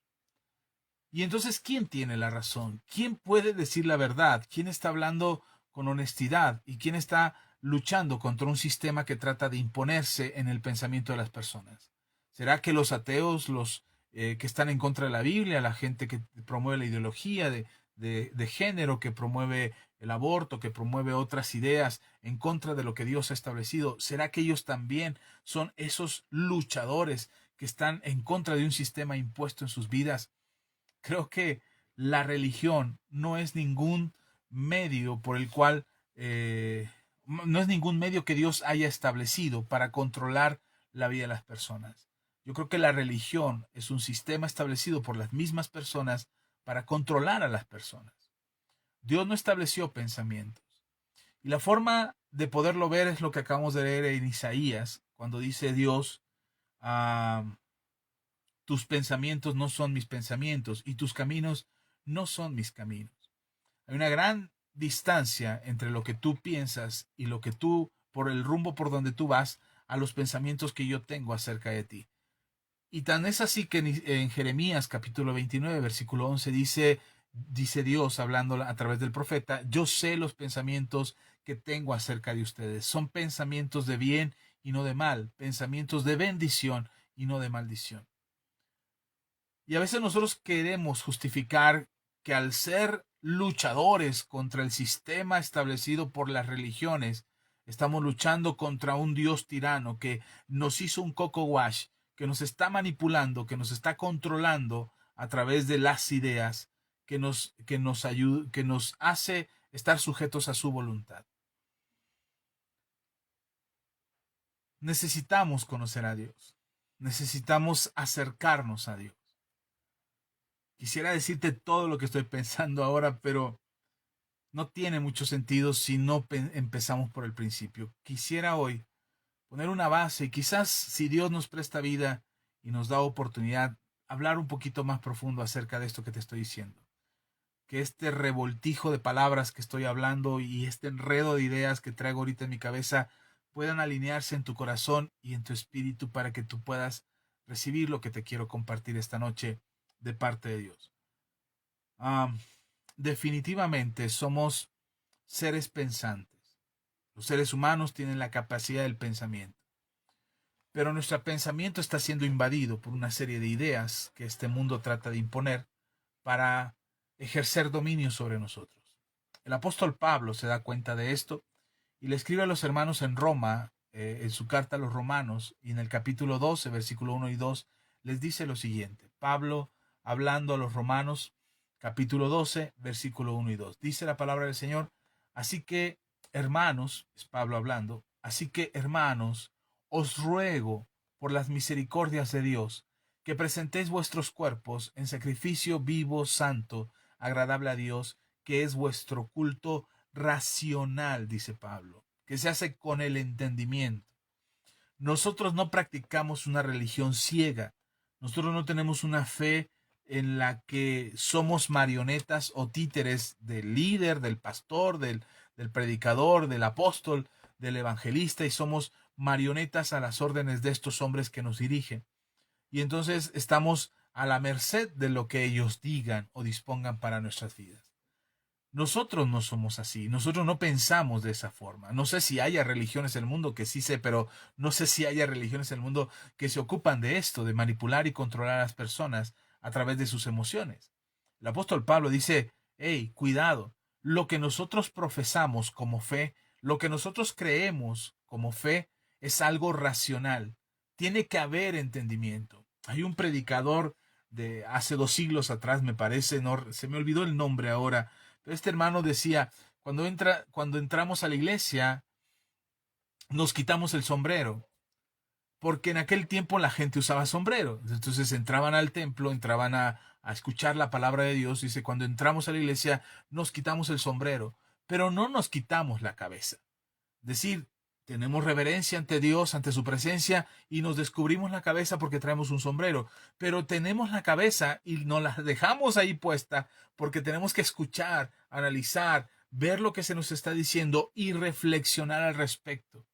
A: Y entonces, ¿quién tiene la razón? ¿Quién puede decir la verdad? ¿Quién está hablando con honestidad? ¿Y quién está luchando contra un sistema que trata de imponerse en el pensamiento de las personas? ¿Será que los ateos, los que están en contra de la Biblia, la gente que promueve la ideología de género, que promueve el aborto, que promueve otras ideas en contra de lo que Dios ha establecido, será que ellos también son esos luchadores que están en contra de un sistema impuesto en sus vidas? Creo que la religión no es ningún medio por el cual, no es ningún medio que Dios haya establecido para controlar la vida de las personas. Yo creo que la religión es un sistema establecido por las mismas personas para controlar a las personas. Dios no estableció pensamientos. Y la forma de poderlo ver es lo que acabamos de leer en Isaías, cuando dice Dios, ah, tus pensamientos no son mis pensamientos y tus caminos no son mis caminos. Hay una gran distancia entre lo que tú piensas y lo que tú, por el rumbo por donde tú vas, a los pensamientos que yo tengo acerca de ti. Y tan es así que en Jeremías capítulo 29, versículo 11 dice Dios hablando a través del profeta, yo sé los pensamientos que tengo acerca de ustedes. Son pensamientos de bien y no de mal, pensamientos de bendición y no de maldición. Y a veces nosotros queremos justificar que al ser luchadores contra el sistema establecido por las religiones, estamos luchando contra un Dios tirano que nos hizo un coco wash, que nos está manipulando, que nos está controlando a través de las ideas, que nos hace estar sujetos a su voluntad. Necesitamos conocer a Dios. Necesitamos acercarnos a Dios. Quisiera decirte todo lo que estoy pensando ahora, pero no tiene mucho sentido si no empezamos por el principio. Quisiera hoy poner una base y quizás si Dios nos presta vida y nos da oportunidad, hablar un poquito más profundo acerca de esto que te estoy diciendo. Que este revoltijo de palabras que estoy hablando y este enredo de ideas que traigo ahorita en mi cabeza puedan alinearse en tu corazón y en tu espíritu para que tú puedas recibir lo que te quiero compartir esta noche de parte de Dios. Definitivamente somos seres pensantes. Los seres humanos tienen la capacidad del pensamiento. Pero nuestro pensamiento está siendo invadido por una serie de ideas que este mundo trata de imponer para ejercer dominio sobre nosotros. El apóstol Pablo se da cuenta de esto y le escribe a los hermanos en Roma, en su carta a los romanos, y en el capítulo 12, versículo 1 y 2, les dice lo siguiente. Pablo, hablando a los romanos, capítulo 12, versículo 1 y 2. Dice la palabra del Señor, así que, hermanos, es Pablo hablando, así que, hermanos, os ruego por las misericordias de Dios, que presentéis vuestros cuerpos en sacrificio vivo, santo, agradable a Dios, que es vuestro culto racional, dice Pablo, que se hace con el entendimiento. Nosotros no practicamos una religión ciega. Nosotros no tenemos una fe en la que somos marionetas o títeres del líder, del pastor, del predicador, del apóstol, del evangelista, y somos marionetas a las órdenes de estos hombres que nos dirigen. Y entonces estamos a la merced de lo que ellos digan o dispongan para nuestras vidas. Nosotros no somos así, nosotros no pensamos de esa forma. No sé si haya religiones en el mundo, que sí sé, pero no sé si haya religiones en el mundo que se ocupan de esto, de manipular y controlar a las personas a través de sus emociones. El apóstol Pablo dice, hey, cuidado, lo que nosotros profesamos como fe, lo que nosotros creemos como fe, es algo racional. Tiene que haber entendimiento. Hay un predicador de hace 2 siglos atrás, me parece, no, se me olvidó el nombre ahora, pero este hermano decía, cuando entramos a la iglesia, nos quitamos el sombrero, porque en aquel tiempo la gente usaba sombrero. Entonces entraban al templo, entraban a escuchar la palabra de Dios. Dice, cuando entramos a la iglesia, nos quitamos el sombrero, pero no nos quitamos la cabeza. Es decir, tenemos reverencia ante Dios, ante su presencia, y nos descubrimos la cabeza porque traemos un sombrero. Pero tenemos la cabeza y nos la dejamos ahí puesta porque tenemos que escuchar, analizar, ver lo que se nos está diciendo y reflexionar al respecto.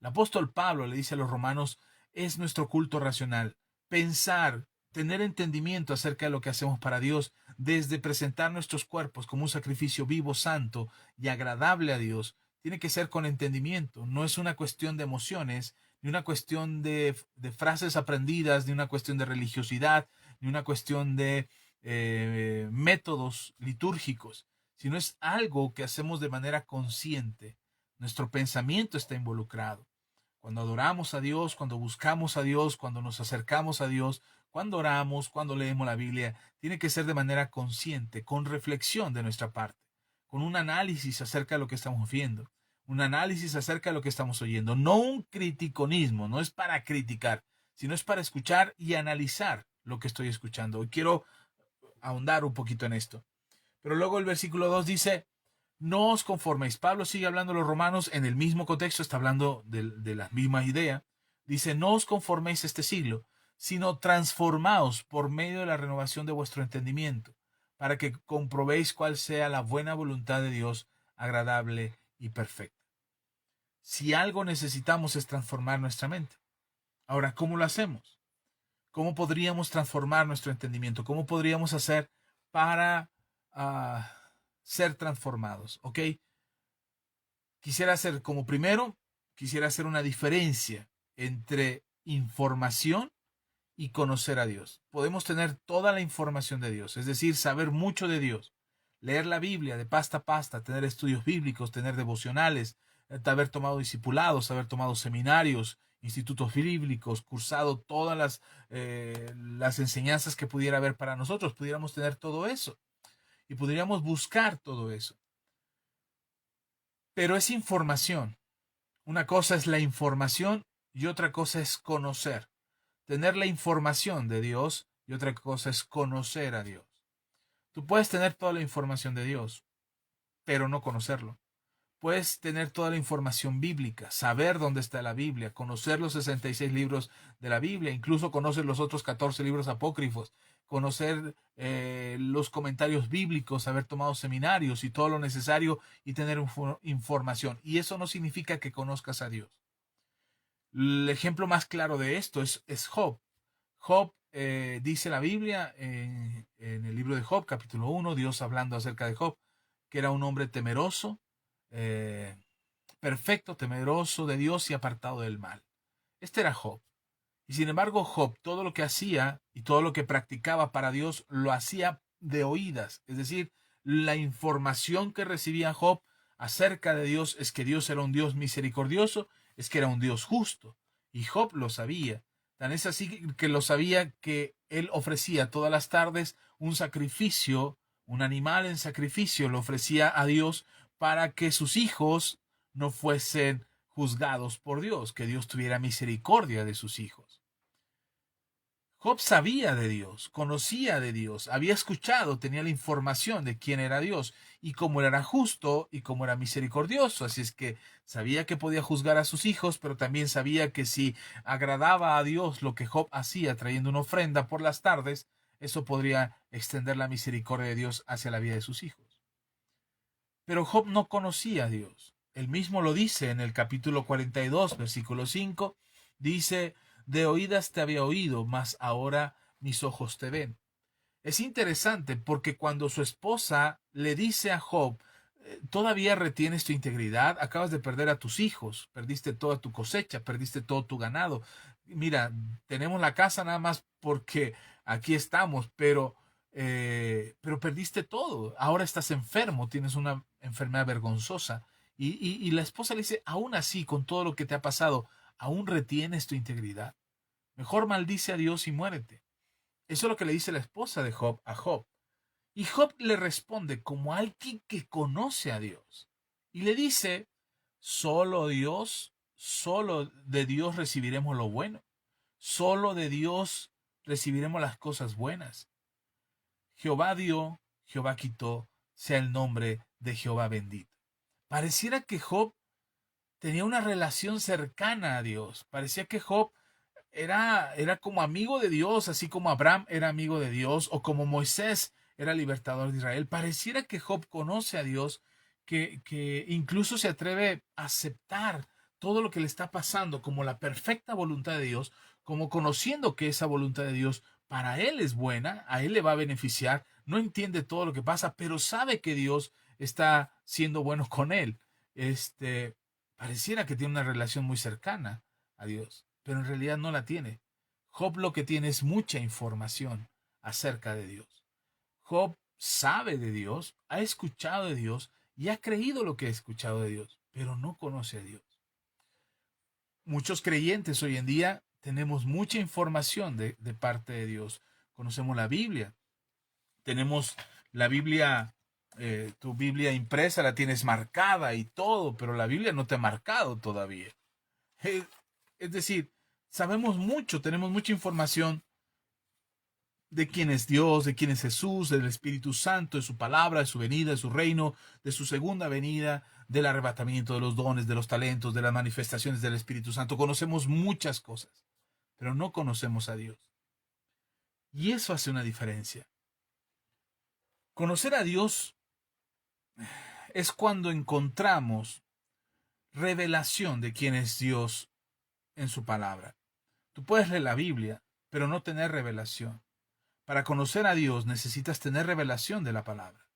A: El apóstol Pablo le dice a los romanos, es nuestro culto racional. Pensar, tener entendimiento acerca de lo que hacemos para Dios, desde presentar nuestros cuerpos como un sacrificio vivo, santo y agradable a Dios, tiene que ser con entendimiento. No es una cuestión de emociones, ni una cuestión de frases aprendidas, ni una cuestión de religiosidad, ni una cuestión de métodos litúrgicos, sino es algo que hacemos de manera consciente. Nuestro pensamiento está involucrado. Cuando adoramos a Dios, cuando buscamos a Dios, cuando nos acercamos a Dios, cuando oramos, cuando leemos la Biblia, tiene que ser de manera consciente, con reflexión de nuestra parte, con un análisis acerca de lo que estamos viendo, un análisis acerca de lo que estamos oyendo, no un criticonismo, no es para criticar, sino es para escuchar y analizar lo que estoy escuchando. Y quiero ahondar un poquito en esto. Pero luego el versículo 2 dice, no os conforméis. Pablo sigue hablando a los romanos en el mismo contexto, está hablando de la misma idea. Dice, no os conforméis a este siglo, sino transformaos por medio de la renovación de vuestro entendimiento, para que comprobéis cuál sea la buena voluntad de Dios, agradable y perfecta. Si algo necesitamos es transformar nuestra mente. Ahora, ¿cómo lo hacemos? ¿Cómo podríamos transformar nuestro entendimiento? ¿Cómo podríamos hacer para ser transformados? ¿Ok? Quisiera hacer como primero, quisiera hacer una diferencia entre información y conocer a Dios. Podemos tener toda la información de Dios, es decir, saber mucho de Dios, leer la Biblia de pasta a pasta, tener estudios bíblicos, tener devocionales, haber tomado discipulados, haber tomado seminarios, institutos bíblicos, cursado todas las enseñanzas que pudiera haber para nosotros. Pudiéramos tener todo eso y podríamos buscar todo eso. Pero es información. Una cosa es la información y otra cosa es conocer. Tener la información de Dios y otra cosa es conocer a Dios. Tú puedes tener toda la información de Dios, pero no conocerlo. Puedes tener toda la información bíblica, saber dónde está la Biblia, conocer los 66 libros de la Biblia, incluso conocer los otros 14 libros apócrifos, conocer los comentarios bíblicos, haber tomado seminarios y todo lo necesario y tener información. Y eso no significa que conozcas a Dios. El ejemplo más claro de esto es Job. Job, dice la Biblia en el libro de Job, capítulo 1, Dios hablando acerca de Job, que era un hombre temeroso, eh, perfecto, temeroso de Dios y apartado del mal. Este era Job. Y sin embargo, Job, todo lo que hacía y todo lo que practicaba para Dios, lo hacía de oídas. Es decir, la información que recibía Job acerca de Dios es que Dios era un Dios misericordioso, es que era un Dios justo. Y Job lo sabía. Tan es así que lo sabía que él ofrecía todas las tardes un sacrificio, un animal en sacrificio, lo ofrecía a Dios para que sus hijos no fuesen juzgados por Dios, que Dios tuviera misericordia de sus hijos. Job sabía de Dios, conocía de Dios, había escuchado, tenía la información de quién era Dios y cómo era justo y cómo era misericordioso. Así es que sabía que podía juzgar a sus hijos, pero también sabía que si agradaba a Dios lo que Job hacía trayendo una ofrenda por las tardes, eso podría extender la misericordia de Dios hacia la vida de sus hijos. Pero Job no conocía a Dios. Él mismo lo dice en el capítulo 42, versículo 5. Dice, de oídas te había oído, mas ahora mis ojos te ven. Es interesante porque cuando su esposa le dice a Job, todavía retienes tu integridad, acabas de perder a tus hijos, perdiste toda tu cosecha, perdiste todo tu ganado. Mira, tenemos la casa nada más porque aquí estamos, pero perdiste todo. Ahora estás enfermo, tienes una enfermedad vergonzosa. Y la esposa le dice, aún así, con todo lo que te ha pasado, aún retienes tu integridad. Mejor maldice a Dios y muérete. Eso es lo que le dice la esposa de Job a Job. Y Job le responde como alguien que conoce a Dios. Y le dice, solo de Dios recibiremos lo bueno. Solo de Dios recibiremos las cosas buenas. Jehová dio, Jehová quitó, sea el nombre de Jehová bendito. Pareciera que Job tenía una relación cercana a Dios. Parecía que Job era como amigo de Dios, así como Abraham era amigo de Dios, o como Moisés era libertador de Israel. Pareciera que Job conoce a Dios, que incluso se atreve a aceptar todo lo que le está pasando como la perfecta voluntad de Dios, como conociendo que esa voluntad de Dios para él es buena, a él le va a beneficiar, no entiende todo lo que pasa, pero sabe que Dios está siendo bueno con él. Pareciera que tiene una relación muy cercana a Dios, pero en realidad no la tiene. Job lo que tiene es mucha información acerca de Dios. Job sabe de Dios, ha escuchado de Dios y ha creído lo que ha escuchado de Dios, pero no conoce a Dios. Muchos creyentes hoy en día tenemos mucha información de parte de Dios. Conocemos la Biblia, tenemos la Biblia, tu Biblia impresa la tienes marcada y todo, pero la Biblia no te ha marcado todavía. Es decir, sabemos mucho, tenemos mucha información de quién es Dios, de quién es Jesús, del Espíritu Santo, de su palabra, de su venida, de su reino, de su segunda venida, del arrebatamiento de los dones, de los talentos, de las manifestaciones del Espíritu Santo. Conocemos muchas cosas, pero no conocemos a Dios. Y eso hace una diferencia. Conocer a Dios es cuando encontramos revelación de quién es Dios en su palabra. Tú puedes leer la Biblia, pero no tener revelación. Para conocer a Dios necesitas tener revelación de la palabra.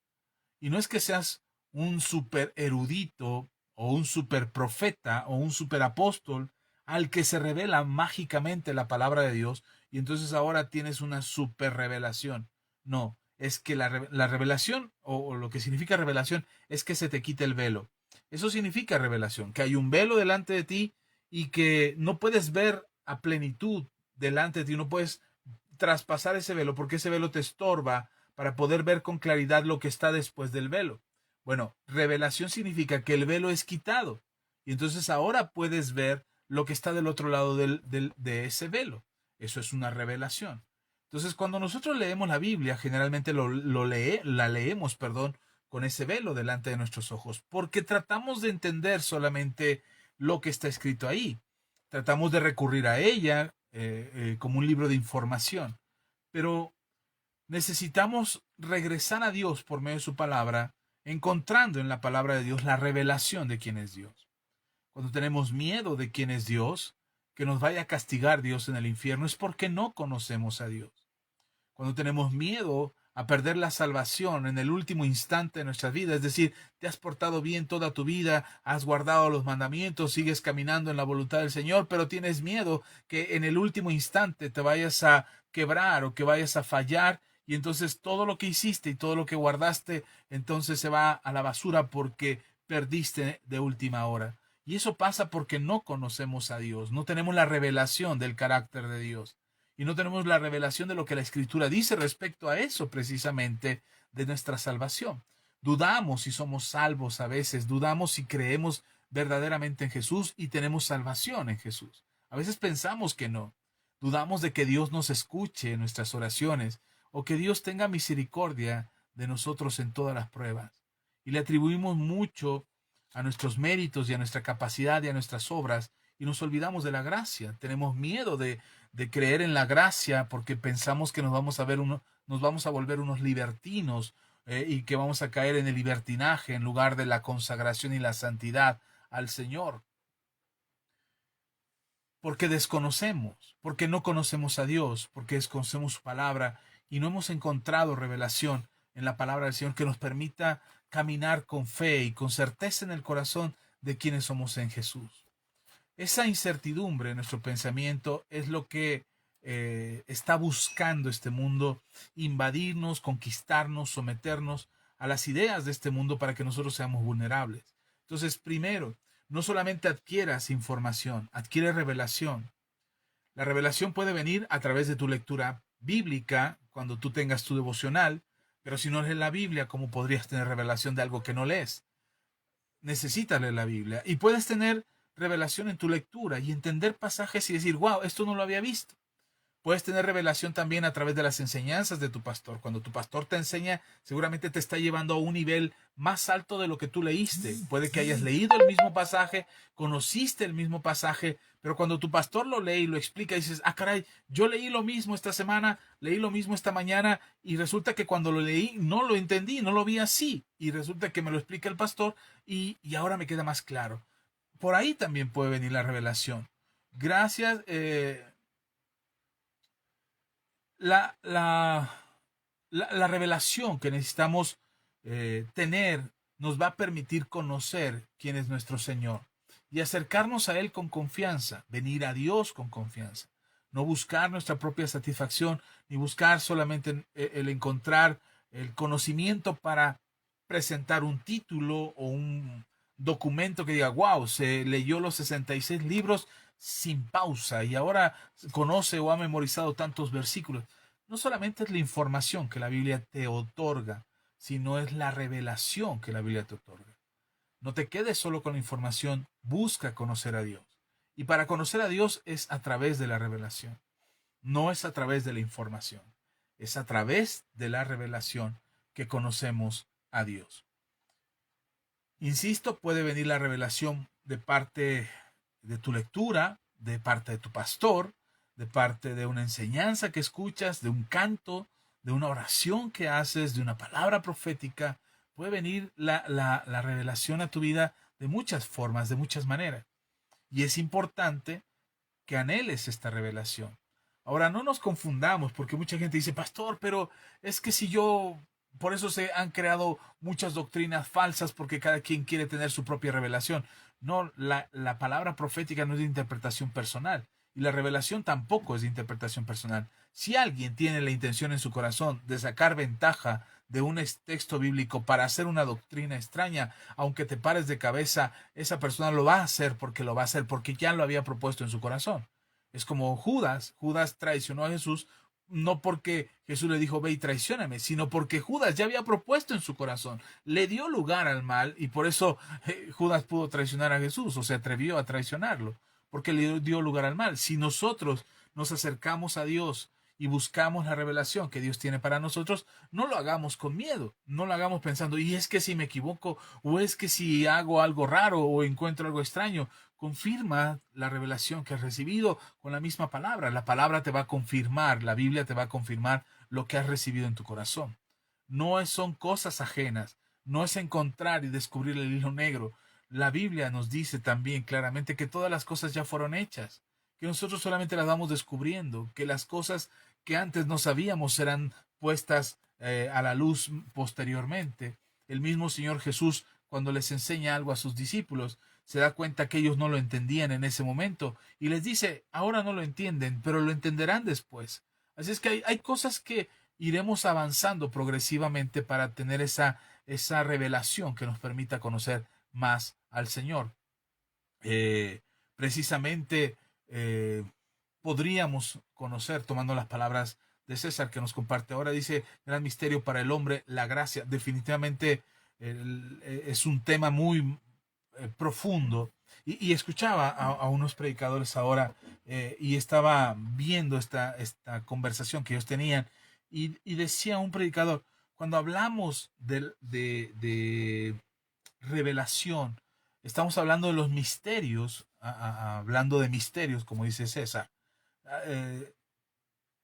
A: Y no es que seas un super erudito o un super profeta o un super apóstol al que se revela mágicamente la palabra de Dios y entonces ahora tienes una super revelación. No, es que la revelación o lo que significa revelación es que se te quita el velo. Eso significa revelación, que hay un velo delante de ti y que no puedes ver a plenitud delante de ti, no puedes traspasar ese velo porque ese velo te estorba para poder ver con claridad lo que está después del velo. Bueno, revelación significa que el velo es quitado y entonces ahora puedes ver lo que está del otro lado de ese velo. Eso es una revelación. Entonces, cuando nosotros leemos la Biblia, generalmente la leemos, con ese velo delante de nuestros ojos, porque tratamos de entender solamente lo que está escrito ahí. Tratamos de recurrir a ella como un libro de información, pero necesitamos regresar a Dios por medio de su palabra, encontrando en la palabra de Dios la revelación de quién es Dios. Cuando tenemos miedo de quién es Dios, que nos vaya a castigar Dios en el infierno, es porque no conocemos a Dios. Cuando tenemos miedo a perder la salvación en el último instante de nuestra vida. Es decir, te has portado bien toda tu vida, has guardado los mandamientos, sigues caminando en la voluntad del Señor, pero tienes miedo que en el último instante te vayas a quebrar o que vayas a fallar, y entonces todo lo que hiciste y todo lo que guardaste entonces se va a la basura porque perdiste de última hora. Y eso pasa porque no conocemos a Dios, no tenemos la revelación del carácter de Dios y no tenemos la revelación de lo que la Escritura dice respecto a eso precisamente de nuestra salvación. Dudamos si somos salvos a veces, dudamos si creemos verdaderamente en Jesús y tenemos salvación en Jesús. A veces pensamos que no. Dudamos de que Dios nos escuche en nuestras oraciones o que Dios tenga misericordia de nosotros en todas las pruebas. Y le atribuimos mucho a nuestros méritos y a nuestra capacidad y a nuestras obras y nos olvidamos de la gracia. Tenemos miedo de creer en la gracia porque pensamos que nos vamos a volver unos libertinos y que vamos a caer en el libertinaje en lugar de la consagración y la santidad al Señor. Porque desconocemos, porque no conocemos a Dios, porque desconocemos su palabra y no hemos encontrado revelación en la palabra del Señor que nos permita caminar con fe y con certeza en el corazón de quienes somos en Jesús. Esa incertidumbre en nuestro pensamiento es lo que está buscando este mundo, invadirnos, conquistarnos, someternos a las ideas de este mundo para que nosotros seamos vulnerables. Entonces, primero, no solamente adquieras información, adquiere revelación. La revelación puede venir a través de tu lectura bíblica, cuando tú tengas tu devocional, pero si no lees la Biblia, ¿cómo podrías tener revelación de algo que no lees? Necesitas leer la Biblia y puedes tener revelación en tu lectura y entender pasajes y decir, wow, esto no lo había visto. Puedes tener revelación también a través de las enseñanzas de tu pastor. Cuando tu pastor te enseña, seguramente te está llevando a un nivel más alto de lo que tú leíste. Puede que hayas leído el mismo pasaje, conociste el mismo pasaje, pero cuando tu pastor lo lee y lo explica, dices, ah, caray, yo leí lo mismo esta semana, leí lo mismo esta mañana, y resulta que cuando lo leí no lo entendí, no lo vi así. Y resulta que me lo explica el pastor y ahora me queda más claro. Por ahí también puede venir la revelación. Gracias. La revelación que necesitamos tener nos va a permitir conocer quién es nuestro Señor y acercarnos a Él con confianza, venir a Dios con confianza, no buscar nuestra propia satisfacción ni buscar solamente el encontrar el conocimiento para presentar un título o un documento que diga, wow, se leyó los 66 libros sin pausa y ahora conoce o ha memorizado tantos versículos. No solamente es la información que la Biblia te otorga, sino es la revelación que la Biblia te otorga. No te quedes solo con la información, busca conocer a Dios. Y para conocer a Dios es a través de la revelación. No es a través de la información. Es a través de la revelación que conocemos a Dios. Insisto, puede venir la revelación de parte de tu lectura, de parte de tu pastor, de parte de una enseñanza que escuchas, de un canto, de una oración que haces, de una palabra profética. Puede venir la revelación a tu vida de muchas formas, de muchas maneras. Y es importante que anheles esta revelación. Ahora, no nos confundamos, porque mucha gente dice, pastor, pero es que si yo... Por eso se han creado muchas doctrinas falsas, porque cada quien quiere tener su propia revelación. No, la palabra profética no es de interpretación personal. Y la revelación tampoco es de interpretación personal. Si alguien tiene la intención en su corazón de sacar ventaja de un texto bíblico para hacer una doctrina extraña, aunque te pares de cabeza, esa persona lo va a hacer porque ya lo había propuesto en su corazón. Es como Judas. Judas traicionó a Jesús no porque Jesús le dijo, ve y traicióname, sino porque Judas ya había propuesto en su corazón, le dio lugar al mal y por eso Judas pudo traicionar a Jesús o se atrevió a traicionarlo, porque le dio lugar al mal. Si nosotros nos acercamos a Dios y buscamos la revelación que Dios tiene para nosotros, no lo hagamos con miedo, no lo hagamos pensando, y es que si me equivoco, o es que si hago algo raro o encuentro algo extraño. Confirma la revelación que has recibido con la misma palabra. La palabra te va a confirmar, la Biblia te va a confirmar lo que has recibido en tu corazón. No son cosas ajenas, no es encontrar y descubrir el hilo negro. La Biblia nos dice también claramente que todas las cosas ya fueron hechas, que nosotros solamente las vamos descubriendo, que las cosas que antes no sabíamos serán puestas a la luz posteriormente. El mismo Señor Jesús, cuando les enseña algo a sus discípulos, se da cuenta que ellos no lo entendían en ese momento y les dice, ahora no lo entienden, pero lo entenderán después. Así es que hay cosas que iremos avanzando progresivamente para tener esa revelación que nos permita conocer más al Señor. Eh, Precisamente eh, podríamos conocer, tomando las palabras de César que nos comparte ahora, dice, gran misterio para el hombre, la gracia. Definitivamente es un tema muy profundo. Y escuchaba a unos predicadores ahora y estaba viendo esta conversación que ellos tenían y decía un predicador, cuando hablamos de revelación, estamos hablando de los misterios, hablando de misterios, como dice César. Eh,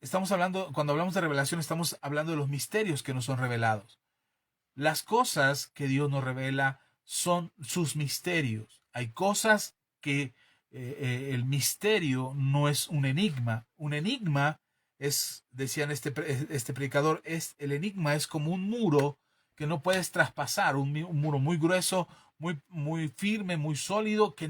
A: Estamos hablando, cuando hablamos de revelación, estamos hablando de los misterios que nos son revelados. Las cosas que Dios nos revela son sus misterios. Hay cosas que el misterio no es un enigma. Un enigma es, decían este predicador, el enigma es como un muro que no puedes traspasar, un muro muy grueso, muy firme, muy sólido, que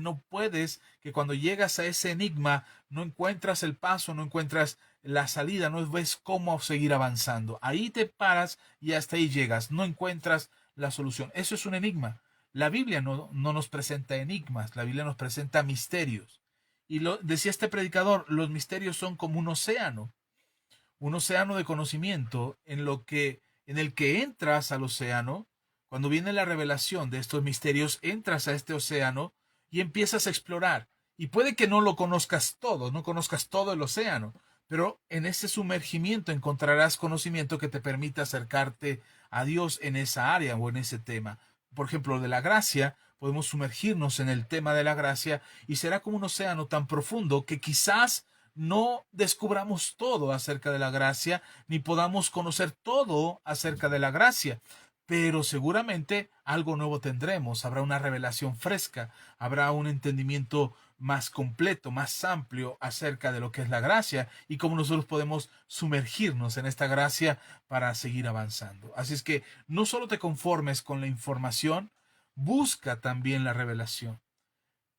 A: cuando llegas a ese enigma no encuentras el paso, no encuentras la salida, no ves cómo seguir avanzando. Ahí te paras y hasta ahí llegas, no encuentras la solución. Eso es un enigma. La Biblia no nos presenta enigmas, la Biblia nos presenta misterios. Y decía este predicador, los misterios son como un océano de conocimiento en el que entras al océano. Cuando viene la revelación de estos misterios, entras a este océano y empiezas a explorar. Y puede que no lo conozcas todo, no conozcas todo el océano, pero en ese sumergimiento encontrarás conocimiento que te permita acercarte a Dios en esa área o en ese tema. Por ejemplo, de la gracia, podemos sumergirnos en el tema de la gracia y será como un océano tan profundo que quizás no descubramos todo acerca de la gracia, ni podamos conocer todo acerca de la gracia, pero seguramente algo nuevo tendremos, habrá una revelación fresca, habrá un entendimiento más completo, más amplio acerca de lo que es la gracia y cómo nosotros podemos sumergirnos en esta gracia para seguir avanzando. Así es que no solo te conformes con la información, busca también la revelación.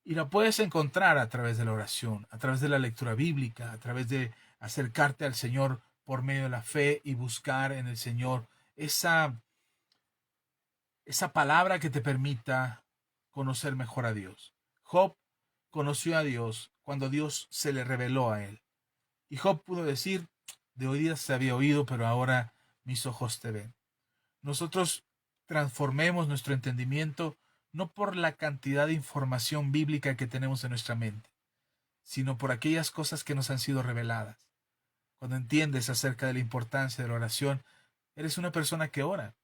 A: Y la puedes encontrar a través de la oración, a través de la lectura bíblica, a través de acercarte al Señor por medio de la fe y buscar en el Señor esa palabra que te permita conocer mejor a Dios. Job conoció a Dios cuando Dios se le reveló a él. Y Job pudo decir, de oídas se había oído, pero ahora mis ojos te ven. Nosotros transformemos nuestro entendimiento no por la cantidad de información bíblica que tenemos en nuestra mente, sino por aquellas cosas que nos han sido reveladas. Cuando entiendes acerca de la importancia de la oración, eres una persona que ora.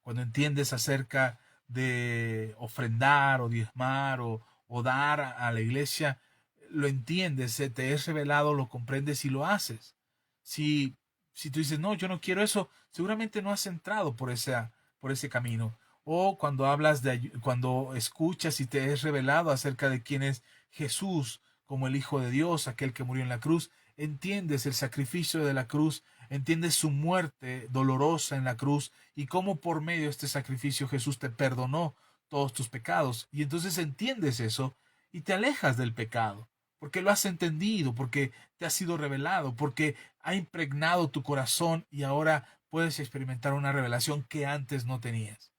A: Cuando entiendes acerca de ofrendar o diezmar o dar a la iglesia, lo entiendes, se te es revelado, lo comprendes y lo haces. Si, si tú dices, no, yo no quiero eso, seguramente no has entrado por ese camino. O cuando cuando escuchas y te es revelado acerca de quién es Jesús como el Hijo de Dios, aquel que murió en la cruz, entiendes el sacrificio de la cruz, entiendes su muerte dolorosa en la cruz y cómo por medio de este sacrificio Jesús te perdonó todos tus pecados. Y entonces entiendes eso y te alejas del pecado, porque lo has entendido, porque te ha sido revelado, porque ha impregnado tu corazón y ahora puedes experimentar una revelación que antes no tenías.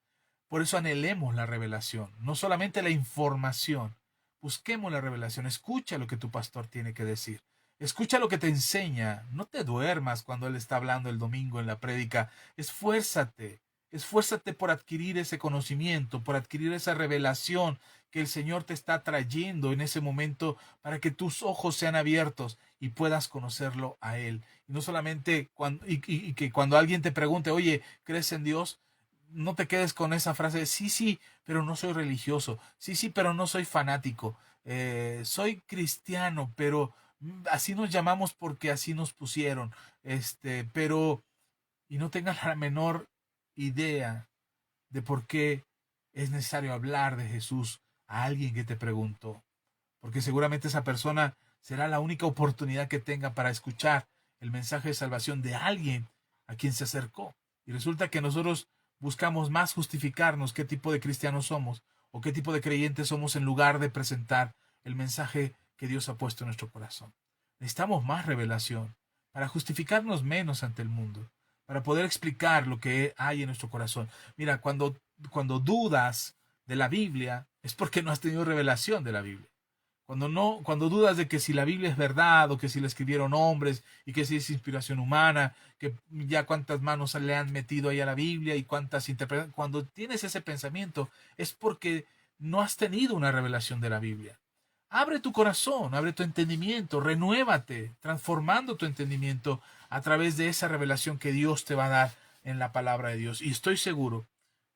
A: Por eso anhelemos la revelación, no solamente la información. Busquemos la revelación. Escucha lo que tu pastor tiene que decir. Escucha lo que te enseña. No te duermas cuando él está hablando el domingo en la prédica. Esfuérzate. Esfuérzate por adquirir ese conocimiento, por adquirir esa revelación que el Señor te está trayendo en ese momento para que tus ojos sean abiertos y puedas conocerlo a Él. Y no solamente y que cuando alguien te pregunte, oye, ¿crees en Dios? No te quedes con esa frase de sí, sí, pero no soy religioso. Sí, sí, pero no soy fanático. Soy cristiano, pero así nos llamamos porque así nos pusieron. Pero, y no tengas la menor idea de por qué es necesario hablar de Jesús a alguien que te preguntó. Porque seguramente esa persona será la única oportunidad que tenga para escuchar el mensaje de salvación de alguien a quien se acercó. Y resulta que nosotros buscamos más justificarnos qué tipo de cristianos somos o qué tipo de creyentes somos en lugar de presentar el mensaje que Dios ha puesto en nuestro corazón. Necesitamos más revelación para justificarnos menos ante el mundo, para poder explicar lo que hay en nuestro corazón. Mira, cuando dudas de la Biblia es porque no has tenido revelación de la Biblia. Cuando dudas de que si la Biblia es verdad o que si la escribieron hombres y que si es inspiración humana, que ya cuántas manos le han metido ahí a la Biblia y cuántas interpretaciones, cuando tienes ese pensamiento es porque no has tenido una revelación de la Biblia. Abre tu corazón, abre tu entendimiento, renuévate, transformando tu entendimiento a través de esa revelación que Dios te va a dar en la palabra de Dios. Y estoy seguro,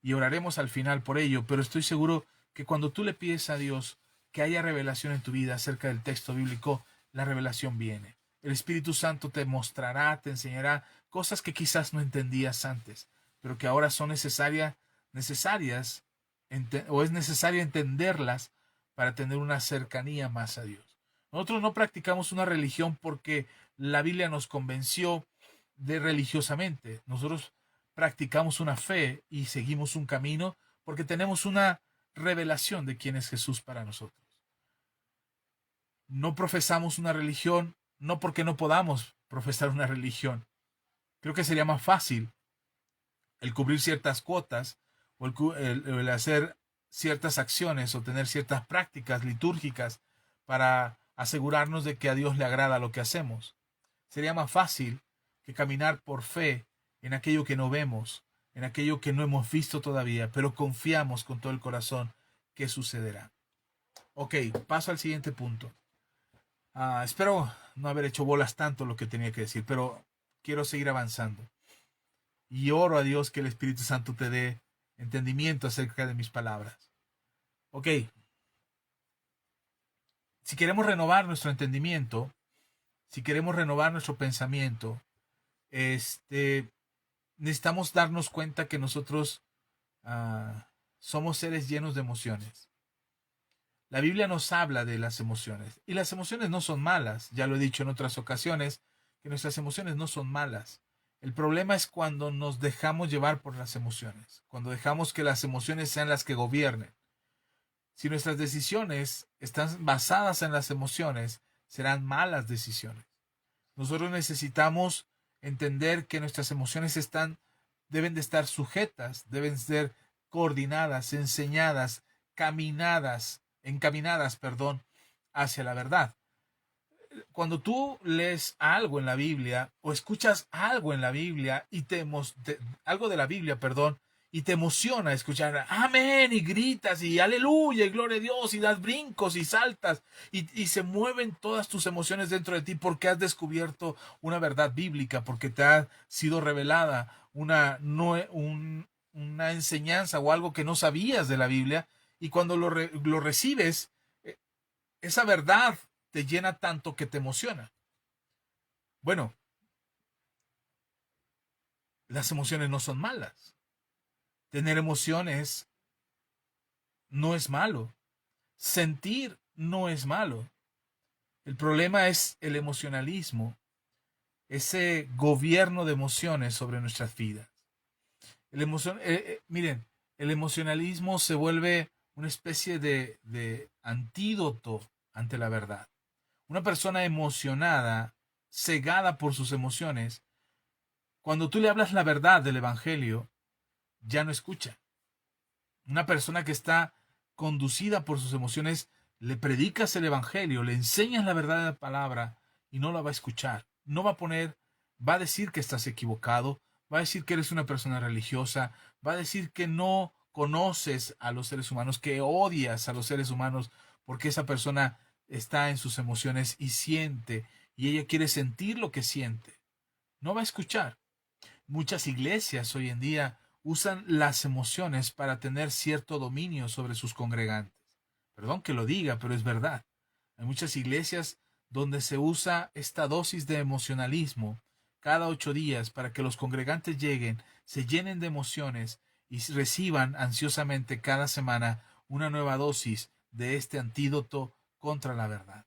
A: y oraremos al final por ello, pero estoy seguro que cuando tú le pides a Dios que haya revelación en tu vida acerca del texto bíblico, la revelación viene. El Espíritu Santo te mostrará, te enseñará cosas que quizás no entendías antes, pero que ahora son necesarias, o es necesario entenderlas para tener una cercanía más a Dios. Nosotros no practicamos una religión porque la Biblia nos convenció de religiosamente. Nosotros practicamos una fe y seguimos un camino porque tenemos una revelación de quién es Jesús para nosotros. No profesamos una religión no porque no podamos profesar una religión. Creo que sería más fácil el cubrir ciertas cuotas o el hacer ciertas acciones o tener ciertas prácticas litúrgicas para asegurarnos de que a Dios le agrada lo que hacemos. Sería más fácil que caminar por fe en aquello que no vemos, en aquello que no hemos visto todavía, pero confiamos con todo el corazón que sucederá. Ok, paso al siguiente punto. Espero no haber hecho bolas tanto lo que tenía que decir, pero quiero seguir avanzando. Y oro a Dios que el Espíritu Santo te dé entendimiento acerca de mis palabras. Ok, si queremos renovar nuestro entendimiento, si queremos renovar nuestro pensamiento, necesitamos darnos cuenta que nosotros somos seres llenos de emociones. La Biblia nos habla de las emociones y las emociones no son malas. Ya lo he dicho en otras ocasiones que nuestras emociones no son malas. El problema es cuando nos dejamos llevar por las emociones, cuando dejamos que las emociones sean las que gobiernen. Si nuestras decisiones están basadas en las emociones, serán malas decisiones. Nosotros necesitamos entender que nuestras emociones deben de estar sujetas, deben ser coordinadas, enseñadas, encaminadas, hacia la verdad. Cuando tú lees algo en la Biblia o escuchas algo en la Biblia algo de la Biblia, y te emociona escuchar amén y gritas y aleluya y gloria a Dios y das brincos y saltas y se mueven todas tus emociones dentro de ti porque has descubierto una verdad bíblica, porque te ha sido revelada una enseñanza o algo que no sabías de la Biblia, y cuando lo recibes, esa verdad te llena tanto que te emociona. Bueno, las emociones no son malas. Tener emociones no es malo. Sentir no es malo. El problema es el emocionalismo, ese gobierno de emociones sobre nuestras vidas. Miren, el emocionalismo se vuelve una especie de antídoto ante la verdad. Una persona emocionada, cegada por sus emociones, cuando tú le hablas la verdad del Evangelio, ya no escucha. Una persona que está conducida por sus emociones, le predicas el Evangelio, le enseñas la verdad de la palabra y no la va a escuchar. No va a decir que estás equivocado, va a decir que eres una persona religiosa, va a decir que no conoces a los seres humanos, que odias a los seres humanos, porque esa persona está en sus emociones y siente, y ella quiere sentir lo que siente. No va a escuchar. Muchas iglesias hoy en día usan las emociones para tener cierto dominio sobre sus congregantes. Perdón que lo diga, pero es verdad. Hay muchas iglesias donde se usa esta dosis de emocionalismo cada 8 días para que los congregantes lleguen, se llenen de emociones y reciban ansiosamente cada semana una nueva dosis de este antídoto contra la verdad.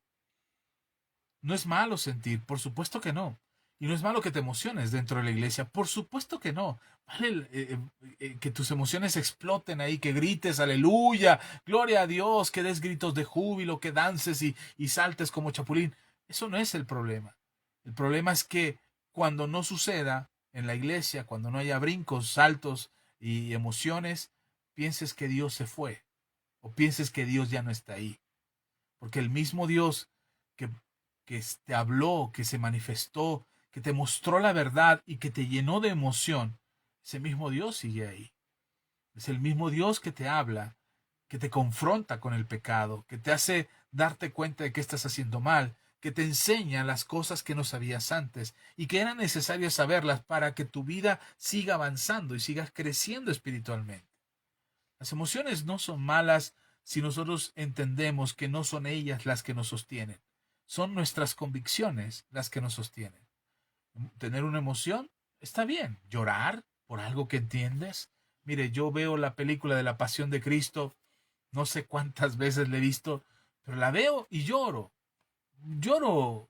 A: No es malo sentir, por supuesto que no. Y no es malo que te emociones dentro de la iglesia, por supuesto que no. Vale que tus emociones exploten ahí, que grites aleluya, gloria a Dios, que des gritos de júbilo, que dances y saltes como chapulín. Eso no es el problema. El problema es que cuando no suceda en la iglesia, cuando no haya brincos, saltos y emociones, pienses que Dios se fue o pienses que Dios ya no está ahí. Porque el mismo Dios que, que te habló, que se manifestó, que te mostró la verdad y que te llenó de emoción, ese mismo Dios sigue ahí. Es el mismo Dios que te habla, que te confronta con el pecado, que te hace darte cuenta de que estás haciendo mal, que te enseña las cosas que no sabías antes y que eran necesarias saberlas para que tu vida siga avanzando y sigas creciendo espiritualmente. Las emociones no son malas si nosotros entendemos que no son ellas las que nos sostienen. Son nuestras convicciones las que nos sostienen. Tener una emoción está bien. Llorar por algo que entiendes. Mire, yo veo la película de la Pasión de Cristo, no sé cuántas veces la he visto, pero la veo y lloro. Lloro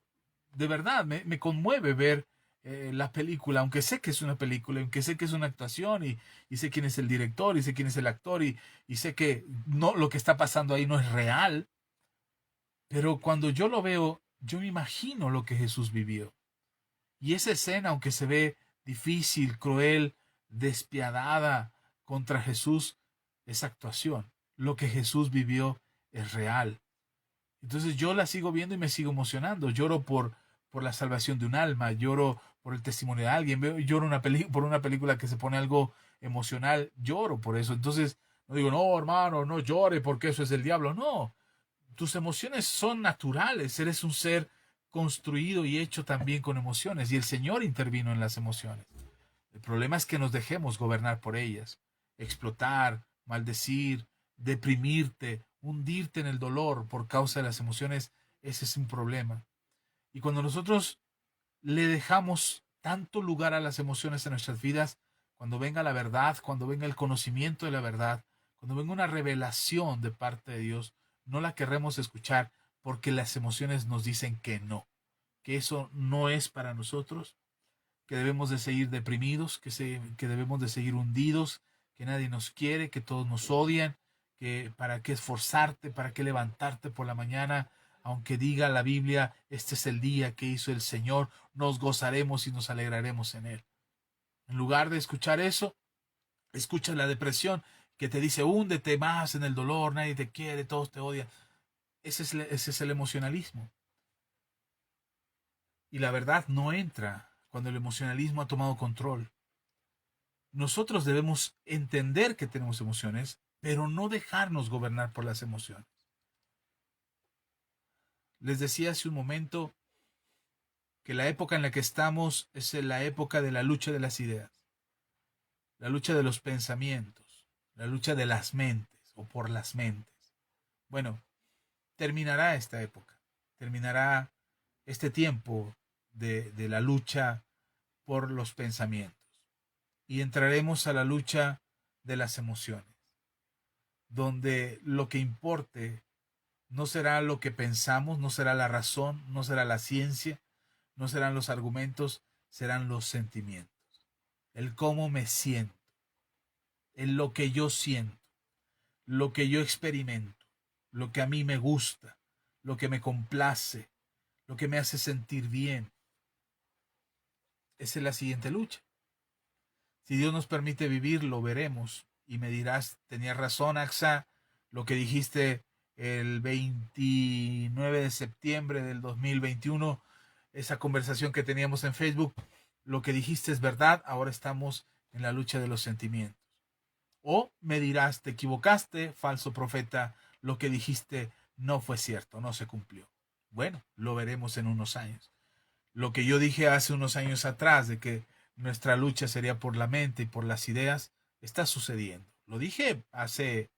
A: de verdad, me conmueve ver la película, aunque sé que es una película, aunque sé que es una actuación y sé quién es el director y sé quién es el actor y sé que no, lo que está pasando ahí no es real, pero cuando yo lo veo, yo me imagino lo que Jesús vivió. Y esa escena, aunque se ve difícil, cruel, despiadada contra Jesús, es actuación. Lo que Jesús vivió es real. Entonces yo la sigo viendo y me sigo emocionando. Lloro por la salvación de un alma, lloro por el testimonio de alguien, lloro por una película que se pone algo emocional, lloro por eso. Entonces no digo, no, hermano, no llore porque eso es del diablo. No, tus emociones son naturales. Eres un ser construido y hecho también con emociones y el Señor intervino en las emociones. El problema es que nos dejemos gobernar por ellas, explotar, maldecir, deprimirte, hundirte en el dolor por causa de las emociones. Ese es un problema. Y cuando nosotros le dejamos tanto lugar a las emociones en nuestras vidas, cuando venga la verdad, cuando venga el conocimiento de la verdad, cuando venga una revelación de parte de Dios, no la querremos escuchar porque las emociones nos dicen que no, que eso no es para nosotros, que debemos de seguir deprimidos, que debemos de seguir hundidos, que nadie nos quiere, que todos nos odian, que para qué esforzarte, para qué levantarte por la mañana, aunque diga la Biblia, este es el día que hizo el Señor, nos gozaremos y nos alegraremos en él. En lugar de escuchar eso, escucha la depresión que te dice, húndete más en el dolor, nadie te quiere, todos te odian. Ese es el emocionalismo. Y la verdad no entra cuando el emocionalismo ha tomado control. Nosotros debemos entender que tenemos emociones, pero no dejarnos gobernar por las emociones. Les decía hace un momento que la época en la que estamos es la época de la lucha de las ideas, la lucha de los pensamientos, la lucha de las mentes o por las mentes. Bueno, terminará esta época, terminará este tiempo de la lucha por los pensamientos y entraremos a la lucha de las emociones, donde lo que importe no será lo que pensamos, no será la razón, no será la ciencia, no serán los argumentos, serán los sentimientos. El cómo me siento, el lo que yo siento, lo que yo experimento, lo que a mí me gusta, lo que me complace, lo que me hace sentir bien. Esa es la siguiente lucha. Si Dios nos permite vivir, lo veremos. Y me dirás, tenías razón, Axa, lo que dijiste el 29 de septiembre del 2021, esa conversación que teníamos en Facebook, lo que dijiste es verdad, ahora estamos en la lucha de los sentimientos. O me dirás, te equivocaste, falso profeta, lo que dijiste no fue cierto, no se cumplió. Bueno, lo veremos en unos años. Lo que yo dije hace unos años atrás de que nuestra lucha sería por la mente y por las ideas, está sucediendo. Lo dije hace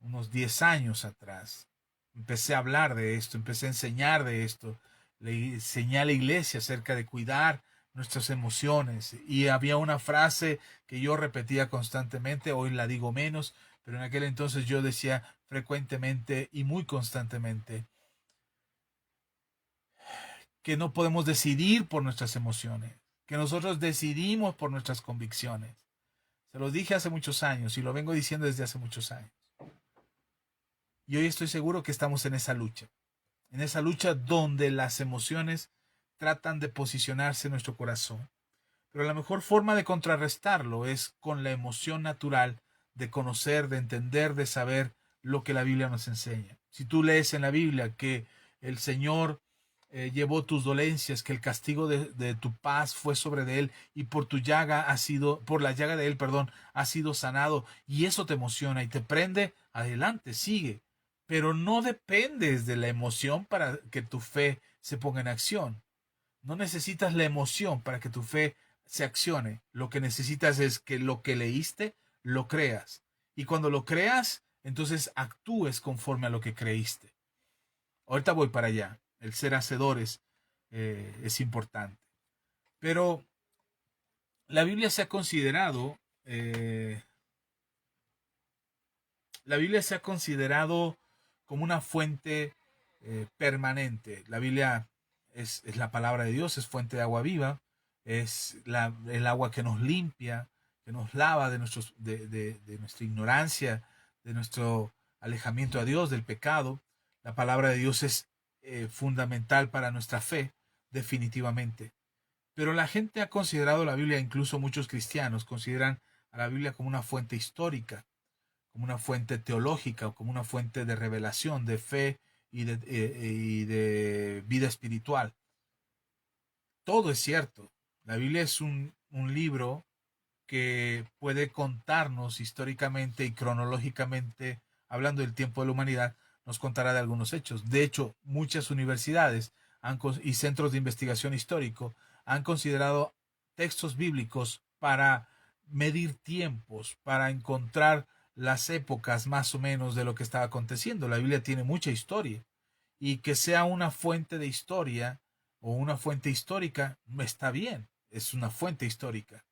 A: unos 10 años atrás. Empecé a hablar de esto, empecé a enseñar de esto. Le enseñé a la iglesia acerca de cuidar nuestras emociones. Y había una frase que yo repetía constantemente, hoy la digo menos, pero en aquel entonces yo decía frecuentemente y muy constantemente, que no podemos decidir por nuestras emociones, que nosotros decidimos por nuestras convicciones. Se lo dije hace muchos años y lo vengo diciendo desde hace muchos años. Y hoy estoy seguro que estamos en esa lucha donde las emociones tratan de posicionarse en nuestro corazón. Pero la mejor forma de contrarrestarlo es con la emoción natural de conocer, de entender, de saber lo que la Biblia nos enseña. Si tú lees en la Biblia que el Señor llevó tus dolencias, que el castigo de tu paz fue sobre de él y por tu llaga ha sido, por la llaga de él, perdón, ha sido sanado, y eso te emociona y te prende, adelante, sigue. Pero no dependes de la emoción para que tu fe se ponga en acción. No necesitas la emoción para que tu fe se accione. Lo que necesitas es que lo que leíste lo creas. Y cuando lo creas, entonces actúes conforme a lo que creíste. Ahorita voy para allá. El ser hacedores es importante. Pero la Biblia se ha considerado, la Biblia se ha considerado como una fuente permanente. La Biblia es la palabra de Dios, es fuente de agua viva, es el agua que nos limpia, que nos lava de nuestra ignorancia, de nuestro alejamiento a Dios, del pecado. La palabra de Dios es fundamental para nuestra fe, definitivamente. Pero la gente ha considerado la Biblia, incluso muchos cristianos consideran a la Biblia como una fuente histórica, como una fuente teológica o como una fuente de revelación, de fe y de vida espiritual. Todo es cierto. La Biblia es un libro que puede contarnos históricamente y cronológicamente, hablando del tiempo de la humanidad, nos contará de algunos hechos. De hecho, muchas universidades y centros de investigación histórico han considerado textos bíblicos para medir tiempos, para encontrar las épocas más o menos de lo que estaba aconteciendo. La Biblia tiene mucha historia y que sea una fuente de historia o una fuente histórica está bien, es una fuente histórica,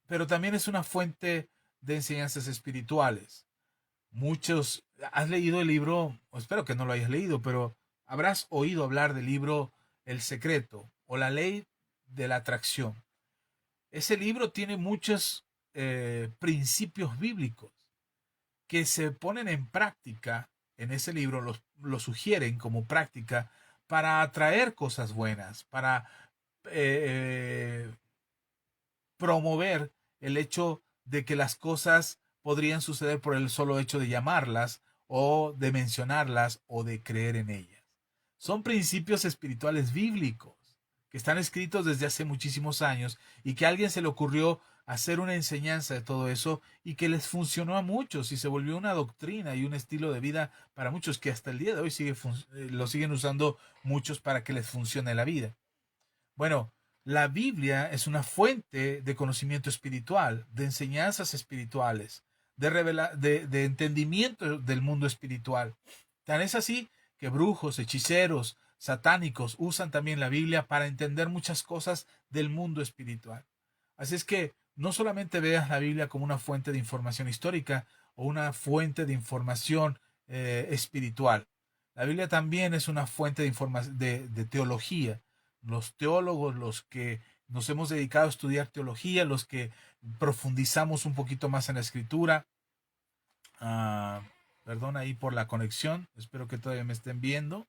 A: pero también es una fuente de enseñanzas espirituales. Muchos, has leído el libro, o espero que no lo hayas leído, pero habrás oído hablar del libro El Secreto o La Ley de la Atracción. Ese libro tiene muchos principios bíblicos que se ponen en práctica en ese libro, lo sugieren como práctica para atraer cosas buenas, para eh, promover el hecho de que las cosas podrían suceder por el solo hecho de llamarlas o de mencionarlas o de creer en ellas. Son principios espirituales bíblicos que están escritos desde hace muchísimos años y que a alguien se le ocurrió hacer una enseñanza de todo eso y que les funcionó a muchos y se volvió una doctrina y un estilo de vida para muchos que hasta el día de hoy lo siguen usando muchos para que les funcione la vida. Bueno, la Biblia es una fuente de conocimiento espiritual, de enseñanzas espirituales, de entendimiento del mundo espiritual. Tan es así que brujos, hechiceros, satánicos usan también la Biblia para entender muchas cosas del mundo espiritual. Así es que no solamente veas la Biblia como una fuente de información histórica o una fuente de información espiritual. La Biblia también es una fuente de teología. Los teólogos, los que nos hemos dedicado a estudiar teología, los que profundizamos un poquito más en la escritura. Ah, perdón ahí por la conexión, espero que todavía me estén viendo.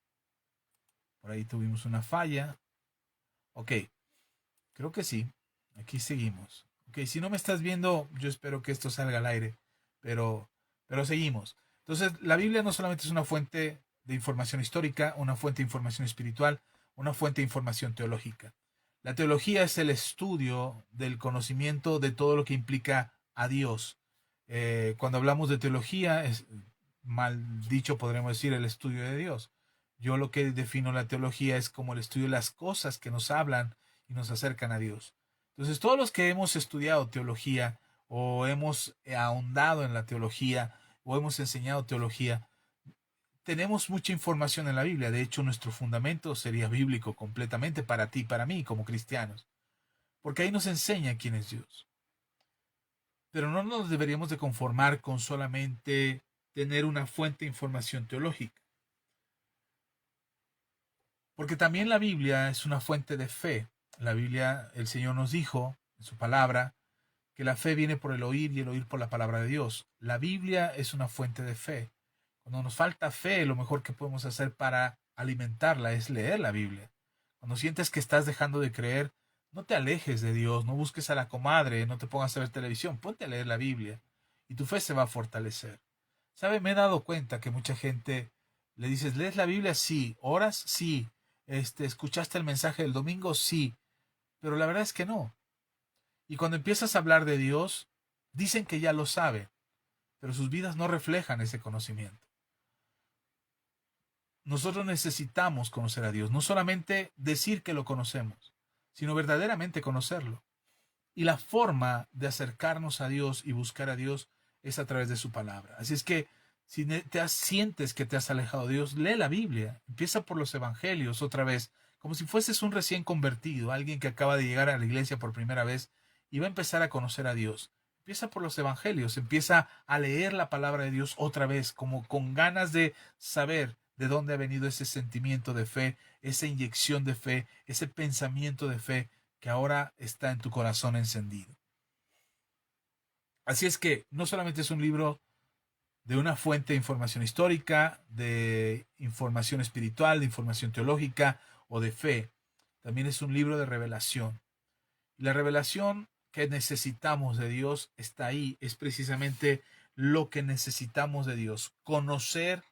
A: Por ahí tuvimos una falla. Ok, creo que sí. Aquí seguimos. Ok, si no me estás viendo, yo espero que esto salga al aire, pero, pero seguimos. Entonces, la Biblia no solamente es una fuente de información histórica, una fuente de información espiritual, una fuente de información teológica. La teología es el estudio del conocimiento de todo lo que implica a Dios. Cuando hablamos de teología, es mal dicho, podríamos decir, el estudio de Dios. Yo lo que defino la teología es como el estudio de las cosas que nos hablan y nos acercan a Dios. Entonces, todos los que hemos estudiado teología o hemos ahondado en la teología o hemos enseñado teología, tenemos mucha información en la Biblia. De hecho, nuestro fundamento sería bíblico completamente para ti y para mí como cristianos, porque ahí nos enseña quién es Dios. Pero no nos deberíamos de conformar con solamente tener una fuente de información teológica, Porque también la Biblia es una fuente de fe. La Biblia, el Señor nos dijo en su palabra que la fe viene por el oír y el oír por la palabra de Dios. La Biblia es una fuente de fe. Cuando nos falta fe, lo mejor que podemos hacer para alimentarla es leer la Biblia. Cuando sientes que estás dejando de creer, no te alejes de Dios, no busques a la comadre, no te pongas a ver televisión, ponte a leer la Biblia y tu fe se va a fortalecer. ¿Sabe? Me he dado cuenta que mucha gente le dices, ¿lees la Biblia? Sí. ¿Oras? Sí. ¿Escuchaste el mensaje del domingo? Sí. Pero la verdad es que no. Y cuando empiezas a hablar de Dios, dicen que ya lo sabe, pero sus vidas no reflejan ese conocimiento. Nosotros necesitamos conocer a Dios, no solamente decir que lo conocemos, sino verdaderamente conocerlo. Y la forma de acercarnos a Dios y buscar a Dios es a través de su palabra. Así es que si sientes que te has alejado de Dios, lee la Biblia. Empieza por los evangelios otra vez, como si fueses un recién convertido, alguien que acaba de llegar a la iglesia por primera vez y va a empezar a conocer a Dios. Empieza por los evangelios, empieza a leer la palabra de Dios otra vez, como con ganas de saber de dónde ha venido ese sentimiento de fe, esa inyección de fe, ese pensamiento de fe que ahora está en tu corazón encendido. Así es que no solamente es un libro de una fuente de información histórica, de información espiritual, de información teológica o de fe, también es un libro de revelación. Y la revelación que necesitamos de Dios está ahí, es precisamente lo que necesitamos de Dios, conocer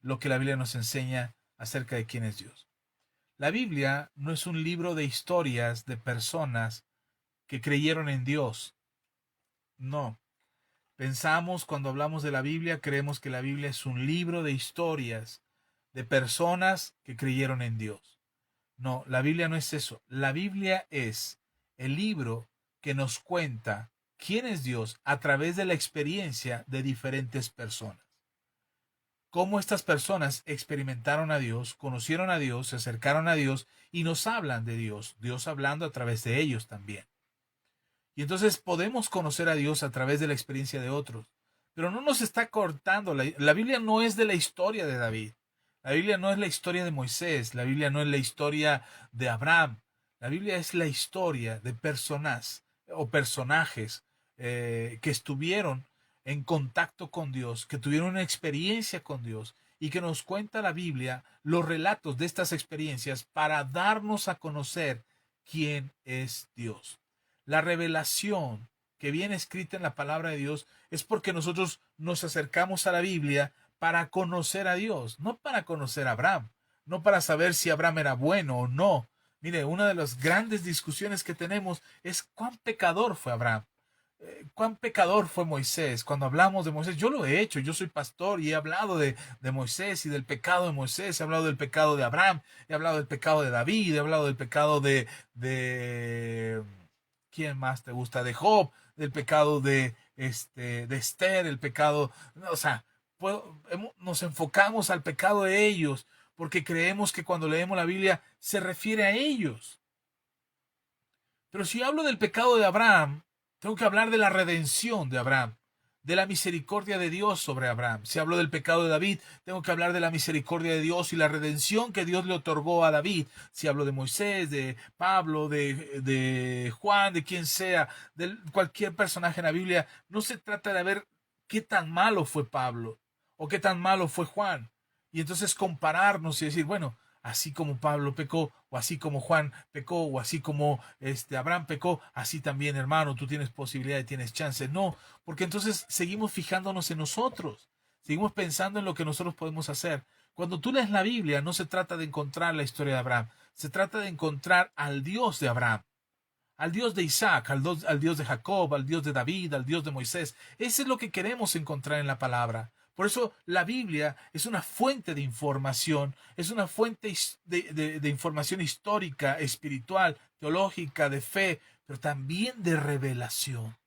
A: lo que la Biblia nos enseña acerca de quién es Dios. La Biblia no es un libro de historias de personas que creyeron en Dios. No. Pensamos cuando hablamos de la Biblia, creemos que la Biblia es un libro de historias de personas que creyeron en Dios. No, la Biblia no es eso. La Biblia es el libro que nos cuenta quién es Dios a través de la experiencia de diferentes personas. Cómo estas personas experimentaron a Dios, conocieron a Dios, se acercaron a Dios y nos hablan de Dios, Dios hablando a través de ellos también. Y entonces podemos conocer a Dios a través de la experiencia de otros. Pero no nos está cortando. La Biblia no es de la historia de David. La Biblia no es la historia de Moisés. La Biblia no es la historia de Abraham. La Biblia es la historia de personas o personajes que estuvieron en contacto con Dios, que tuvieron una experiencia con Dios y que nos cuenta la Biblia los relatos de estas experiencias para darnos a conocer quién es Dios. La revelación que viene escrita en la palabra de Dios es porque nosotros nos acercamos a la Biblia para conocer a Dios, no para conocer a Abraham, no para saber si Abraham era bueno o no. Mire, una de las grandes discusiones que tenemos es cuán pecador fue Abraham. ¿Cuán pecador fue Moisés? Cuando hablamos de Moisés, yo lo he hecho, yo soy pastor y he hablado de Moisés y del pecado de Moisés, he hablado del pecado de Abraham, he hablado del pecado de David, he hablado del pecado de ¿quién más te gusta? De Job, del pecado de Esther, el pecado, o sea, nos enfocamos al pecado de ellos porque creemos que cuando leemos la Biblia se refiere a ellos. Pero si hablo del pecado de Abraham, tengo que hablar de la redención de Abraham, de la misericordia de Dios sobre Abraham. Si hablo del pecado de David, tengo que hablar de la misericordia de Dios y la redención que Dios le otorgó a David. Si hablo de Moisés, de Pablo, de Juan, de quien sea, de cualquier personaje en la Biblia, no se trata de ver qué tan malo fue Pablo o qué tan malo fue Juan. Y entonces compararnos y decir, bueno, así como Pablo pecó, o así como Juan pecó, o así como Abraham pecó, así también, hermano, tú tienes posibilidad y tienes chance. No, porque entonces seguimos fijándonos en nosotros, seguimos pensando en lo que nosotros podemos hacer. Cuando tú lees la Biblia, no se trata de encontrar la historia de Abraham, se trata de encontrar al Dios de Abraham, al Dios de Isaac, al Dios de Jacob, al Dios de David, al Dios de Moisés. Ese es lo que queremos encontrar en la palabra. Por eso la Biblia es una fuente de información, es una fuente de información histórica, espiritual, teológica, de fe, pero también de revelación.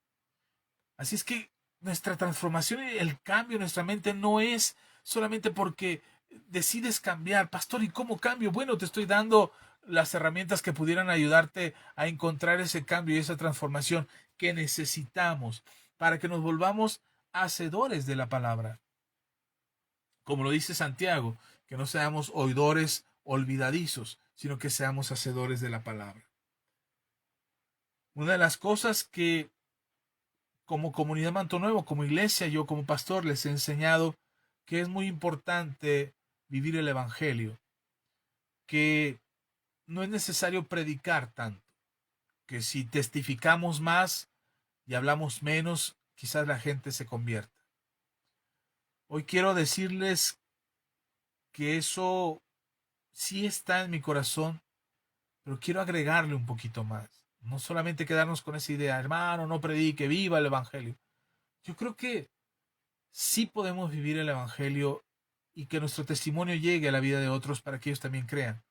A: Así es que nuestra transformación y el cambio en nuestra mente no es solamente porque decides cambiar. Pastor, ¿y cómo cambio? Bueno, te estoy dando las herramientas que pudieran ayudarte a encontrar ese cambio y esa transformación que necesitamos para que nos volvamos hacedores de la palabra. Como lo dice Santiago, que no seamos oidores olvidadizos, sino que seamos hacedores de la palabra. Una de las cosas que como comunidad Manto Nuevo, como iglesia, yo como pastor les he enseñado que es muy importante vivir el Evangelio, que no es necesario predicar tanto, que si testificamos más y hablamos menos, quizás la gente se convierta. Hoy quiero decirles que eso sí está en mi corazón, pero quiero agregarle un poquito más. No solamente quedarnos con esa idea, hermano, no predique, viva el Evangelio. Yo creo que sí podemos vivir el Evangelio y que nuestro testimonio llegue a la vida de otros para que ellos también crean.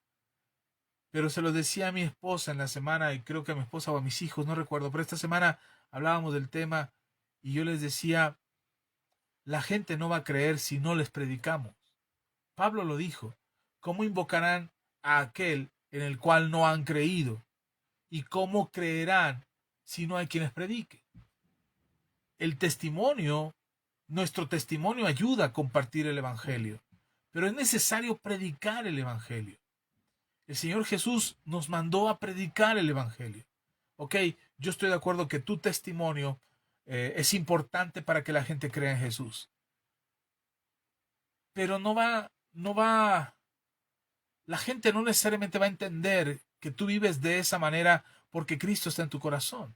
A: Pero se lo decía a mi esposa en la semana, y creo que a mi esposa o a mis hijos, no recuerdo, pero esta semana hablábamos del tema y yo les decía, la gente no va a creer si no les predicamos. Pablo lo dijo, ¿cómo invocarán a aquel en el cual no han creído? ¿Y cómo creerán si no hay quienes prediquen? El testimonio, nuestro testimonio ayuda a compartir el Evangelio, pero es necesario predicar el Evangelio. El Señor Jesús nos mandó a predicar el Evangelio. Ok, yo estoy de acuerdo que tu testimonio es importante para que la gente crea en Jesús. Pero la gente no necesariamente va a entender que tú vives de esa manera porque Cristo está en tu corazón.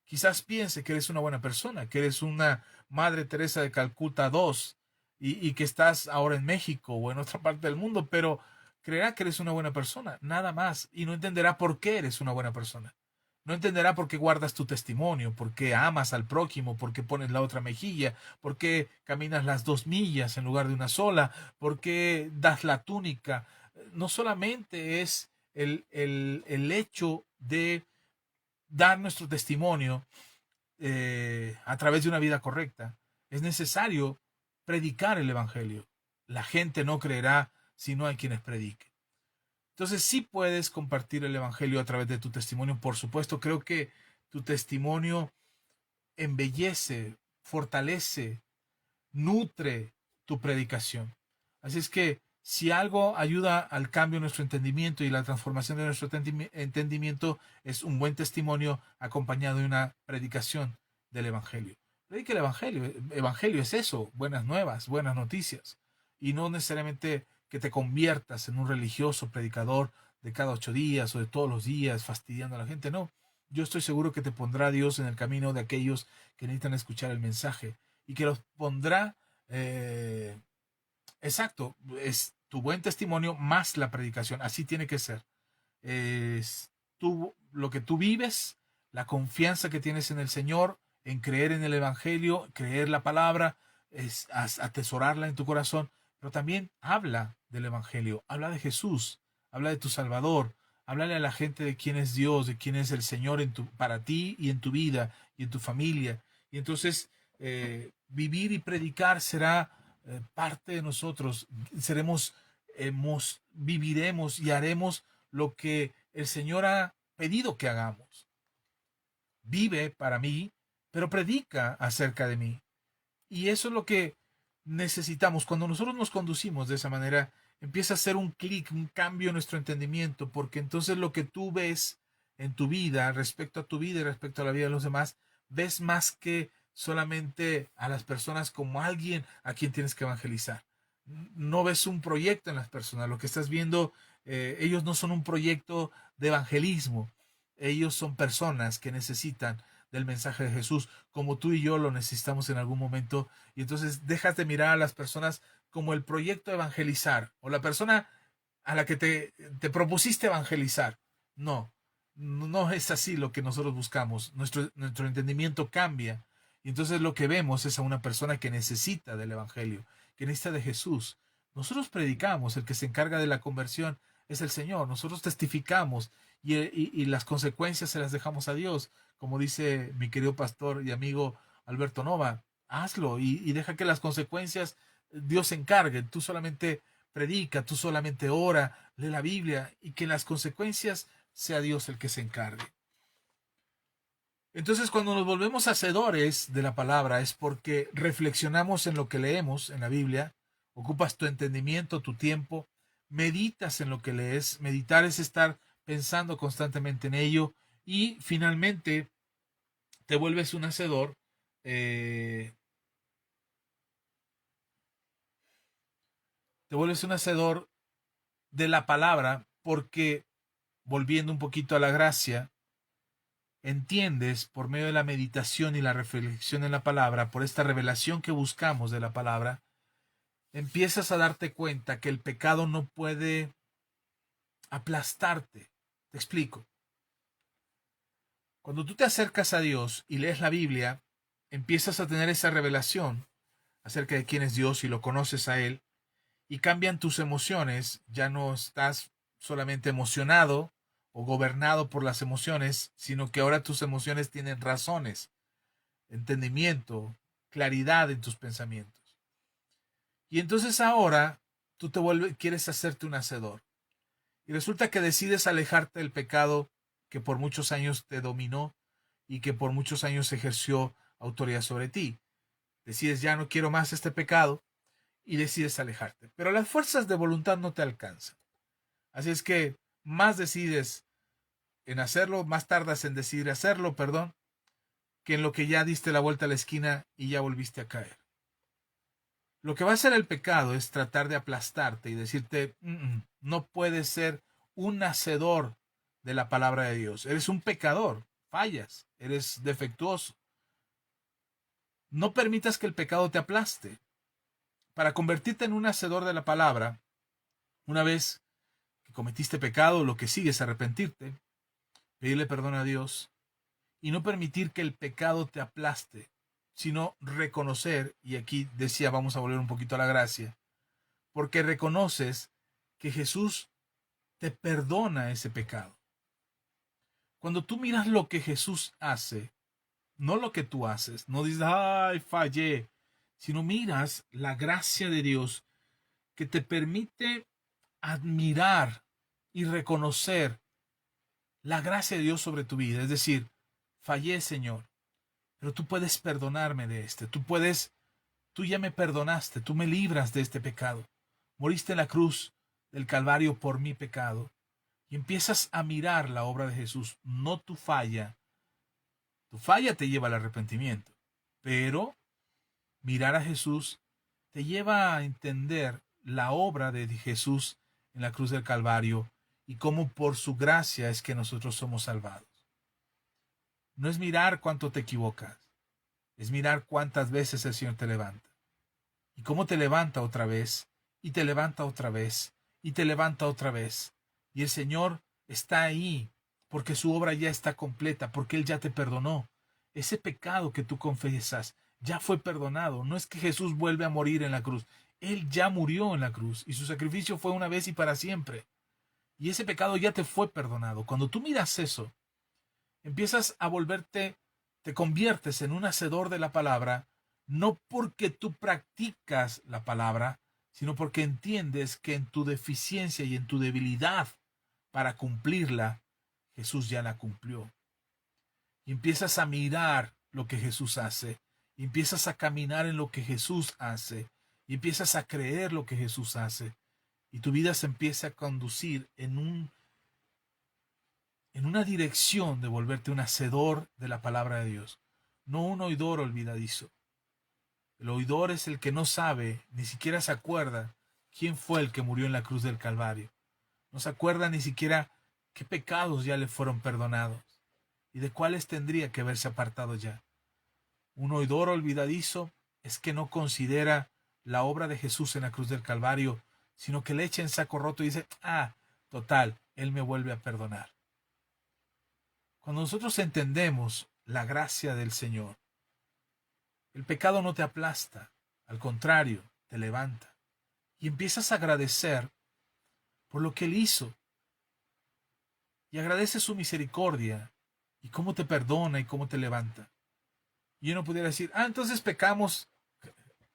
A: Quizás piense que eres una buena persona, que eres una Madre Teresa de Calcuta 2 y que estás ahora en México o en otra parte del mundo, pero creerá que eres una buena persona, nada más, y no entenderá por qué eres una buena persona. No entenderá por qué guardas tu testimonio, por qué amas al prójimo, por qué pones la otra mejilla, por qué caminas las 2 millas en lugar de una sola, por qué das la túnica. No solamente es el hecho de dar nuestro testimonio a través de una vida correcta. Es necesario predicar el Evangelio. La gente no creerá si no hay quienes prediquen. Entonces sí puedes compartir el Evangelio a través de tu testimonio. Por supuesto, creo que tu testimonio embellece, fortalece, nutre tu predicación. Así es que si algo ayuda al cambio de nuestro entendimiento y la transformación de nuestro entendimiento, es un buen testimonio acompañado de una predicación del Evangelio. Predica el Evangelio. Evangelio es eso, buenas nuevas, buenas noticias. Y no necesariamente que te conviertas en un religioso predicador de cada 8 días o de todos los días fastidiando a la gente. No, yo estoy seguro que te pondrá Dios en el camino de aquellos que necesitan escuchar el mensaje y que los pondrá, exacto, es tu buen testimonio más la predicación, así tiene que ser. Es lo que tú vives, la confianza que tienes en el Señor, en creer en el Evangelio, creer la palabra, es atesorarla en tu corazón, pero también habla del Evangelio, habla de Jesús, habla de tu Salvador, háblale a la gente de quién es Dios, de quién es el Señor para ti y en tu vida y en tu familia. Y entonces vivir y predicar será parte de nosotros. Viviremos y haremos lo que el Señor ha pedido que hagamos. Vive para mí, pero predica acerca de mí. Y eso es lo que necesitamos. Cuando nosotros nos conducimos de esa manera, empieza a hacer un clic, un cambio en nuestro entendimiento, porque entonces lo que tú ves en tu vida, respecto a tu vida y respecto a la vida de los demás, ves más que solamente a las personas como alguien a quien tienes que evangelizar. No ves un proyecto en las personas, lo que estás viendo, ellos no son un proyecto de evangelismo, ellos son personas que necesitan del mensaje de Jesús, como tú y yo lo necesitamos en algún momento, y entonces dejas de mirar a las personas como el proyecto de evangelizar, o la persona a la que te propusiste evangelizar. No, no es así lo que nosotros buscamos. Nuestro entendimiento cambia. Y entonces lo que vemos es a una persona que necesita del Evangelio, que necesita de Jesús. Nosotros predicamos, el que se encarga de la conversión es el Señor. Nosotros testificamos y las consecuencias se las dejamos a Dios. Como dice mi querido pastor y amigo Alberto Nova, hazlo y deja que las consecuencias Dios se encargue. Tú solamente predica, tú solamente ora, lee la Biblia y que las consecuencias sea Dios el que se encargue. Entonces, cuando nos volvemos hacedores de la palabra es porque reflexionamos en lo que leemos en la Biblia, ocupas tu entendimiento, tu tiempo,
B: meditas en lo que lees. Meditar es estar pensando constantemente en ello y finalmente te vuelves un hacedor. eh, Te vuelves un hacedor de la palabra porque, volviendo un poquito a la gracia, entiendes por medio de la meditación y la reflexión en la palabra, por esta revelación que buscamos de la palabra, empiezas a darte cuenta que el pecado no puede aplastarte. Te explico. Cuando tú te acercas a Dios y lees la Biblia, empiezas a tener esa revelación acerca de quién es Dios y lo conoces a Él, y cambian tus emociones. Ya no estás solamente emocionado o gobernado por las emociones, sino que ahora tus emociones tienen razones, entendimiento, claridad en tus pensamientos. Y entonces ahora tú quieres hacerte un hacedor. Y resulta que decides alejarte del pecado que por muchos años te dominó y que por muchos años ejerció autoridad sobre ti. Decides, ya no quiero más este pecado, y decides alejarte. Pero las fuerzas de voluntad no te alcanzan. Así es que más decides en hacerlo, más tardas en decidir hacerlo, perdón, que en lo que ya diste la vuelta a la esquina y ya volviste a caer. Lo que va a hacer el pecado es tratar de aplastarte y decirte, no puedes ser un hacedor de la palabra de Dios. Eres un pecador, fallas, eres defectuoso. No permitas que el pecado te aplaste. Para convertirte en un hacedor de la palabra, una vez que cometiste pecado, lo que sigue es arrepentirte, pedirle perdón a Dios y no permitir que el pecado te aplaste, sino reconocer, y aquí decía, vamos a volver un poquito a la gracia, porque reconoces que Jesús te perdona ese pecado. Cuando tú miras lo que Jesús hace, no lo que tú haces, no dices, ay, fallé, sino miras la gracia de Dios que te permite admirar y reconocer la gracia de Dios sobre tu vida. Es decir, fallé, Señor, pero tú puedes perdonarme de este. Tú ya me perdonaste, tú me libras de este pecado. Moriste en la cruz del Calvario por mi pecado. Y empiezas a mirar la obra de Jesús, no tu falla. Tu falla te lleva al arrepentimiento, pero mirar a Jesús te lleva a entender la obra de Jesús en la cruz del Calvario y cómo por su gracia es que nosotros somos salvados. No es mirar cuánto te equivocas, es mirar cuántas veces el Señor te levanta. Y cómo te levanta otra vez, y te levanta otra vez, y te levanta otra vez. Y el Señor está ahí, porque su obra ya está completa, porque Él ya te perdonó. Ese pecado que tú confiesas ya fue perdonado. No es que Jesús vuelve a morir en la cruz. Él ya murió en la cruz, y su sacrificio fue una vez y para siempre. Y ese pecado ya te fue perdonado. Cuando tú miras eso, empiezas a volverte, te conviertes en un hacedor de la palabra, no porque tú practicas la palabra, sino porque entiendes que en tu deficiencia y en tu debilidad para cumplirla, Jesús ya la cumplió. Y empiezas a mirar lo que Jesús hace, y empiezas a caminar en lo que Jesús hace, y empiezas a creer lo que Jesús hace, y tu vida se empieza a conducir en una dirección de volverte un hacedor de la palabra de Dios, no un oidor olvidadizo. El oidor es el que no sabe, ni siquiera se acuerda quién fue el que murió en la cruz del Calvario. No se acuerda ni siquiera qué pecados ya le fueron perdonados y de cuáles tendría que haberse apartado ya. Un oidor olvidadizo es que no considera la obra de Jesús en la cruz del Calvario, sino que le echa en saco roto y dice, total, Él me vuelve a perdonar. Cuando nosotros entendemos la gracia del Señor, el pecado no te aplasta, al contrario, te levanta. Y empiezas a agradecer por lo que Él hizo. Y agradeces su misericordia y cómo te perdona y cómo te levanta. Y uno pudiera decir, entonces pecamos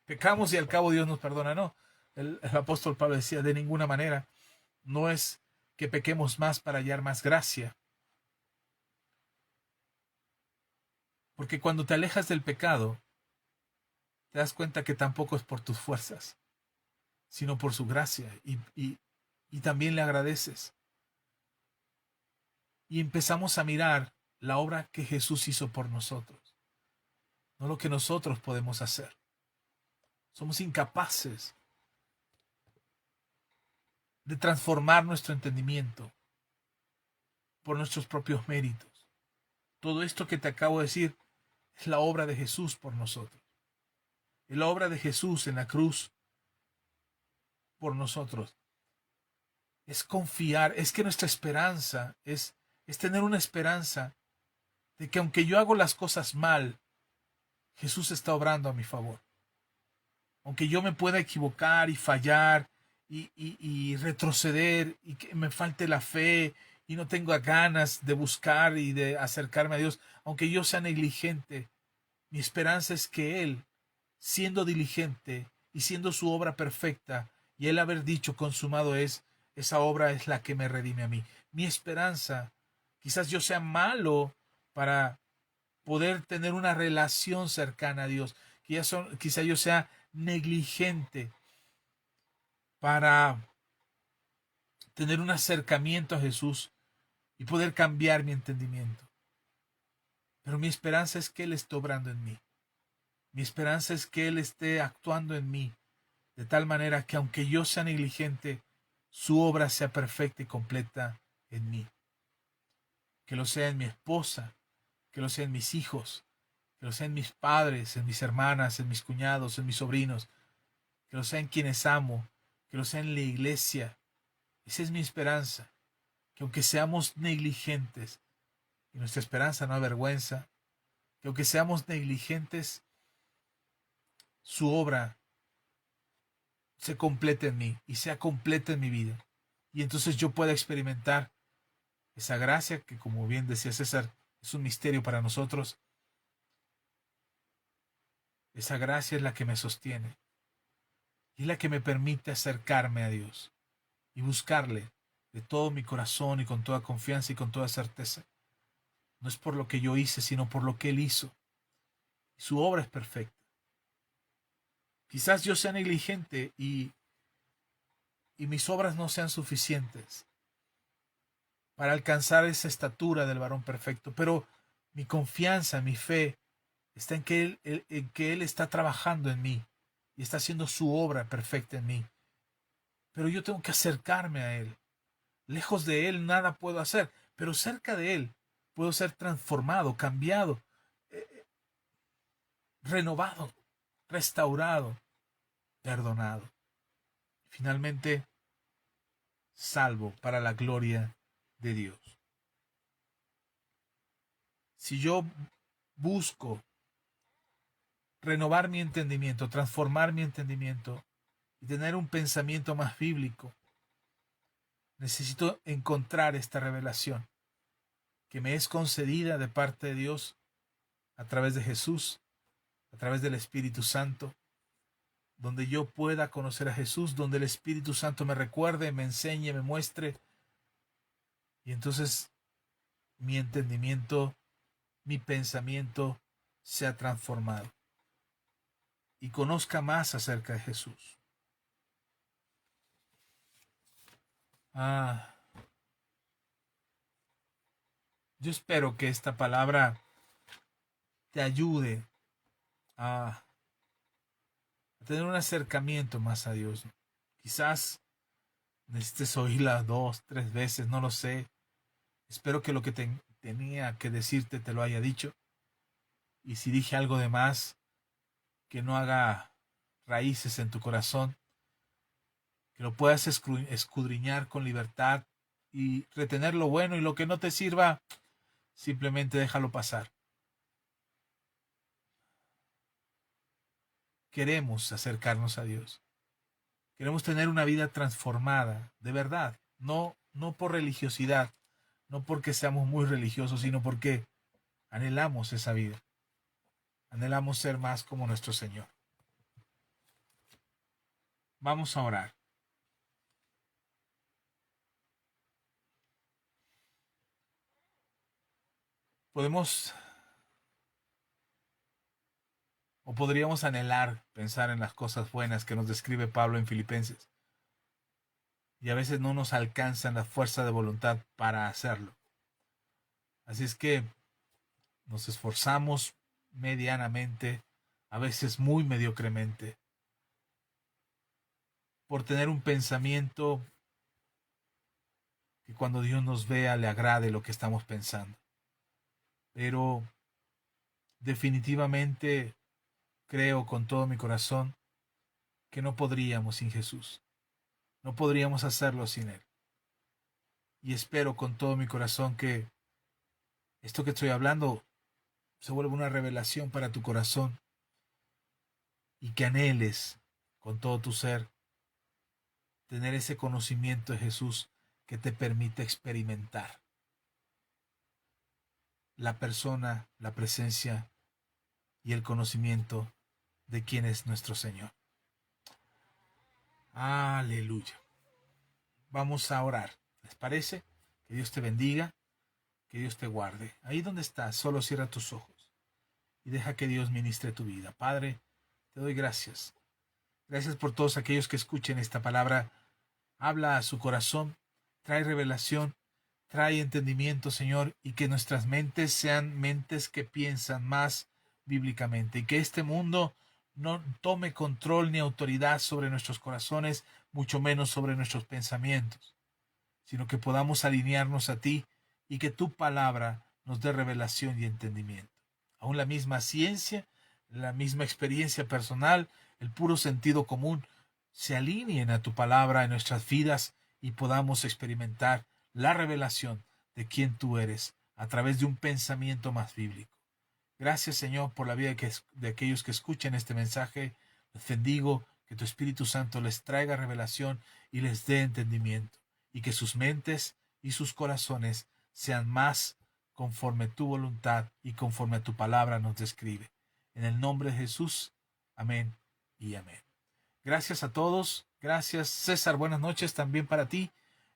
B: y al cabo Dios nos perdona. No, el apóstol Pablo decía, de ninguna manera. No es que pequemos más para hallar más gracia. Porque cuando te alejas del pecado, te das cuenta que tampoco es por tus fuerzas, sino por su gracia. Y y también le agradeces. Y empezamos a mirar la obra que Jesús hizo por nosotros, no lo que nosotros podemos hacer. Somos incapaces de transformar nuestro entendimiento por nuestros propios méritos. Todo esto que te acabo de decir es la obra de Jesús por nosotros. Es la obra de Jesús en la cruz por nosotros. Es confiar, es que nuestra esperanza es tener una esperanza de que aunque yo hago las cosas mal, Jesús está obrando a mi favor. Aunque yo me pueda equivocar y fallar y retroceder y que me falte la fe y no tenga ganas de buscar y de acercarme a Dios, aunque yo sea negligente, mi esperanza es que Él, siendo diligente y siendo su obra perfecta, y Él haber dicho consumado es, esa obra es la que me redime a mí. Mi esperanza, quizás yo sea malo para poder tener una relación cercana a Dios, quizás yo sea negligente para tener un acercamiento a Jesús y poder cambiar mi entendimiento. Pero mi esperanza es que Él esté obrando en mí. Mi esperanza es que Él esté actuando en mí, de tal manera que aunque yo sea negligente, su obra sea perfecta y completa en mí. Que lo sea en mi esposa, que lo sea en mis hijos, que lo sea en mis padres, en mis hermanas, en mis cuñados, en mis sobrinos, que lo sea en quienes amo, que lo sea en la iglesia. Esa es mi esperanza, que aunque seamos negligentes, y nuestra esperanza no avergüenza, que aunque seamos negligentes, su obra se complete en mí y sea completa en mi vida. Y entonces yo pueda experimentar esa gracia que, como bien decía César, es un misterio para nosotros. Esa gracia es la que me sostiene y es la que me permite acercarme a Dios y buscarle de todo mi corazón y con toda confianza y con toda certeza. No es por lo que yo hice, sino por lo que Él hizo. Y su obra es perfecta. Quizás yo sea negligente y mis obras no sean suficientes para alcanzar esa estatura del varón perfecto, pero mi confianza, mi fe está en que Él está trabajando en mí y está haciendo su obra perfecta en mí. Pero yo tengo que acercarme a Él. Lejos de Él nada puedo hacer, pero cerca de Él puedo ser transformado, cambiado, renovado, restaurado, perdonado. Finalmente, salvo para la gloria de Dios. Si yo busco renovar mi entendimiento, transformar mi entendimiento y tener un pensamiento más bíblico, necesito encontrar esta revelación que me es concedida de parte de Dios a través de Jesús, a través del Espíritu Santo, donde yo pueda conocer a Jesús, donde el Espíritu Santo me recuerde, me enseñe, me muestre, y entonces mi entendimiento, mi pensamiento sea transformado y conozca más acerca de Jesús. Yo espero que esta palabra te ayude a tener un acercamiento más a Dios. Quizás necesites oírla 2, 3 veces, no lo sé. Espero que lo que tenía que decirte te lo haya dicho. Y si dije algo de más, que no haga raíces en tu corazón, que lo puedas escudriñar con libertad y retener lo bueno, y lo que no te sirva, simplemente déjalo pasar. Queremos acercarnos a Dios. Queremos tener una vida transformada, de verdad, no por religiosidad, no porque seamos muy religiosos, sino porque anhelamos esa vida. Anhelamos ser más como nuestro Señor. Vamos a orar. Podemos o podríamos anhelar pensar en las cosas buenas que nos describe Pablo en Filipenses. y a veces no nos alcanzan la fuerza de voluntad para hacerlo. Así es que nos esforzamos medianamente, a veces muy mediocremente, por tener un pensamiento que cuando Dios nos vea le agrade lo que estamos pensando. Pero definitivamente creo con todo mi corazón que no podríamos sin Jesús. No podríamos hacerlo sin Él. Y espero con todo mi corazón que esto que estoy hablando se vuelva una revelación para tu corazón y que anheles con todo tu ser tener ese conocimiento de Jesús que te permite experimentar la persona, la presencia y el conocimiento de quién es nuestro Señor. Aleluya. Vamos a orar. ¿Les parece? Que Dios te bendiga, que Dios te guarde. Ahí donde estás, solo cierra tus ojos y deja que Dios ministre tu vida. Padre, te doy gracias. Gracias por todos aquellos que escuchen esta palabra. Habla a su corazón, trae revelación, trae entendimiento, Señor, y que nuestras mentes sean mentes que piensan más bíblicamente, y que este mundo no tome control ni autoridad sobre nuestros corazones, mucho menos sobre nuestros pensamientos, sino que podamos alinearnos a ti y que tu palabra nos dé revelación y entendimiento. Aún la misma ciencia, la misma experiencia personal, el puro sentido común, se alineen a tu palabra en nuestras vidas y podamos experimentar la revelación de quién tú eres a través de un pensamiento más bíblico. Gracias, Señor, por la vida de aquellos que escuchen este mensaje. Les bendigo, que tu Espíritu Santo les traiga revelación y les dé entendimiento, y que sus mentes y sus corazones sean más conforme a tu voluntad y conforme a tu palabra nos describe. En el nombre de Jesús, amén y amén. Gracias a todos. Gracias, César. Buenas noches también para ti.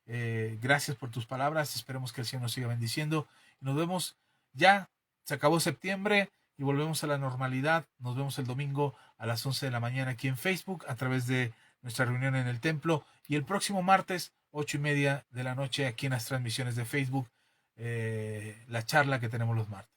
B: Gracias por tus palabras. Esperemos que el Señor nos siga bendiciendo. Nos vemos ya. Se acabó septiembre y volvemos a la normalidad. Nos vemos el domingo a las 11 de la mañana aquí en Facebook a través de nuestra reunión en el templo. Y el próximo martes, 8:30 de la noche, aquí en las transmisiones de Facebook, la charla que tenemos los martes.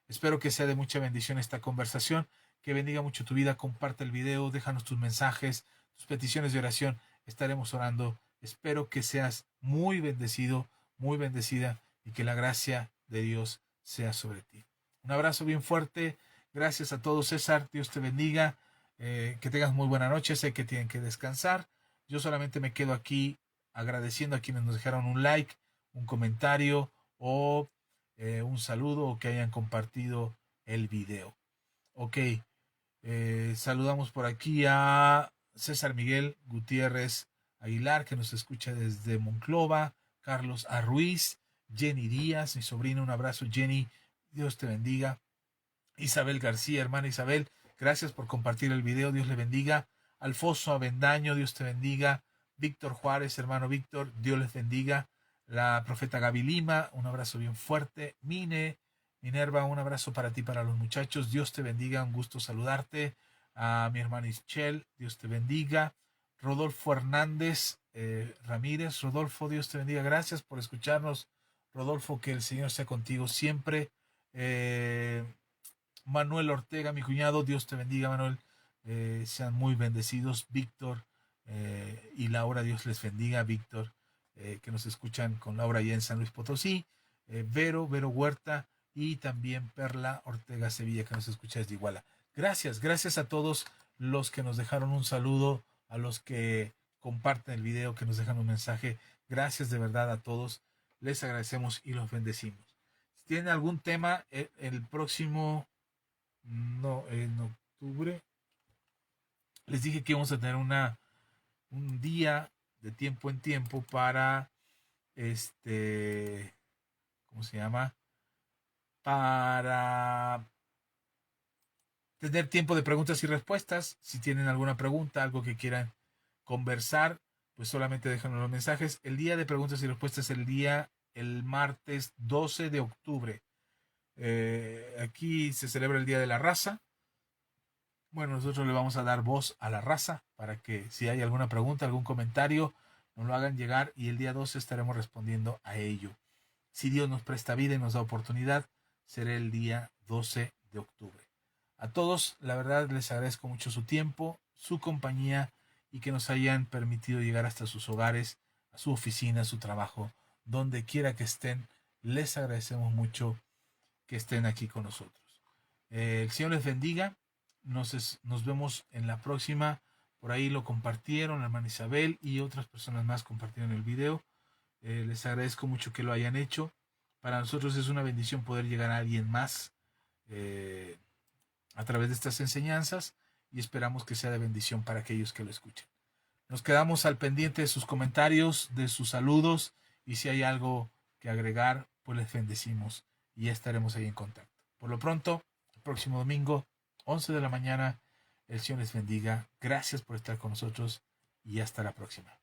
B: Espero que sea de mucha bendición esta conversación. Que bendiga mucho tu vida. Comparte el video, déjanos tus mensajes, tus peticiones de oración. Estaremos orando. Espero que seas muy bendecido, muy bendecida, y que la gracia de Dios sea sobre ti. Un abrazo bien fuerte. Gracias a todos, César. Dios te bendiga. Que tengas muy buena noche. Sé que tienen que descansar. Yo solamente me quedo aquí agradeciendo a quienes nos dejaron un like, un comentario o un saludo, o que hayan compartido el video. Ok. Saludamos por aquí a César Miguel Gutiérrez Aguilar, que nos escucha desde Monclova. Carlos A. Ruiz, Jenny Díaz, mi sobrina, un abrazo, Jenny, Dios te bendiga. Isabel García, hermana Isabel, gracias por compartir el video, Dios le bendiga. Alfonso Avendaño, Dios te bendiga. Víctor Juárez, hermano Víctor, Dios les bendiga. La profeta Gaby Lima, un abrazo bien fuerte. Minerva, un abrazo para ti, para los muchachos. Dios te bendiga, un gusto saludarte. A mi hermana Ischel, Dios te bendiga. Rodolfo Hernández Ramírez, Rodolfo, Dios te bendiga. Gracias por escucharnos, Rodolfo, que el Señor sea contigo siempre. Manuel Ortega, mi cuñado, Dios te bendiga, Manuel. Sean muy bendecidos. Víctor y Laura, Dios les bendiga. Víctor, que nos escuchan con Laura allá en San Luis Potosí. Vero Huerta, y también Perla Ortega Sevilla, que nos escucha desde Iguala. Gracias a todos los que nos dejaron un saludo, a los que comparten el video, que nos dejan un mensaje. Gracias de verdad a todos. Les agradecemos y los bendecimos. Si tienen algún tema, el próximo, no, en octubre, les dije que íbamos a tener un día de tiempo en tiempo para, ¿cómo se llama? Para tener tiempo de preguntas y respuestas. Si tienen alguna pregunta, algo que quieran conversar, pues solamente déjanos los mensajes. El día de preguntas y respuestas es el martes 12 de octubre. Aquí se celebra el Día de la Raza. Bueno, nosotros le vamos a dar voz a la raza para que si hay alguna pregunta, algún comentario, nos lo hagan llegar y el día 12 estaremos respondiendo a ello. Si Dios nos presta vida y nos da oportunidad, será el día 12 de octubre. A todos, la verdad, les agradezco mucho su tiempo, su compañía y que nos hayan permitido llegar hasta sus hogares, a su oficina, a su trabajo, donde quiera que estén. Les agradecemos mucho que estén aquí con nosotros. El Señor les bendiga. Nos vemos en la próxima. Por ahí lo compartieron la hermana Isabel y otras personas más compartieron el video. Les agradezco mucho que lo hayan hecho. Para nosotros es una bendición poder llegar a alguien más a través de estas enseñanzas y esperamos que sea de bendición para aquellos que lo escuchen. Nos quedamos al pendiente de sus comentarios, de sus saludos y si hay algo que agregar, pues les bendecimos y ya estaremos ahí en contacto. Por lo pronto, el próximo domingo, 11 de la mañana, el Señor les bendiga. Gracias por estar con nosotros y hasta la próxima.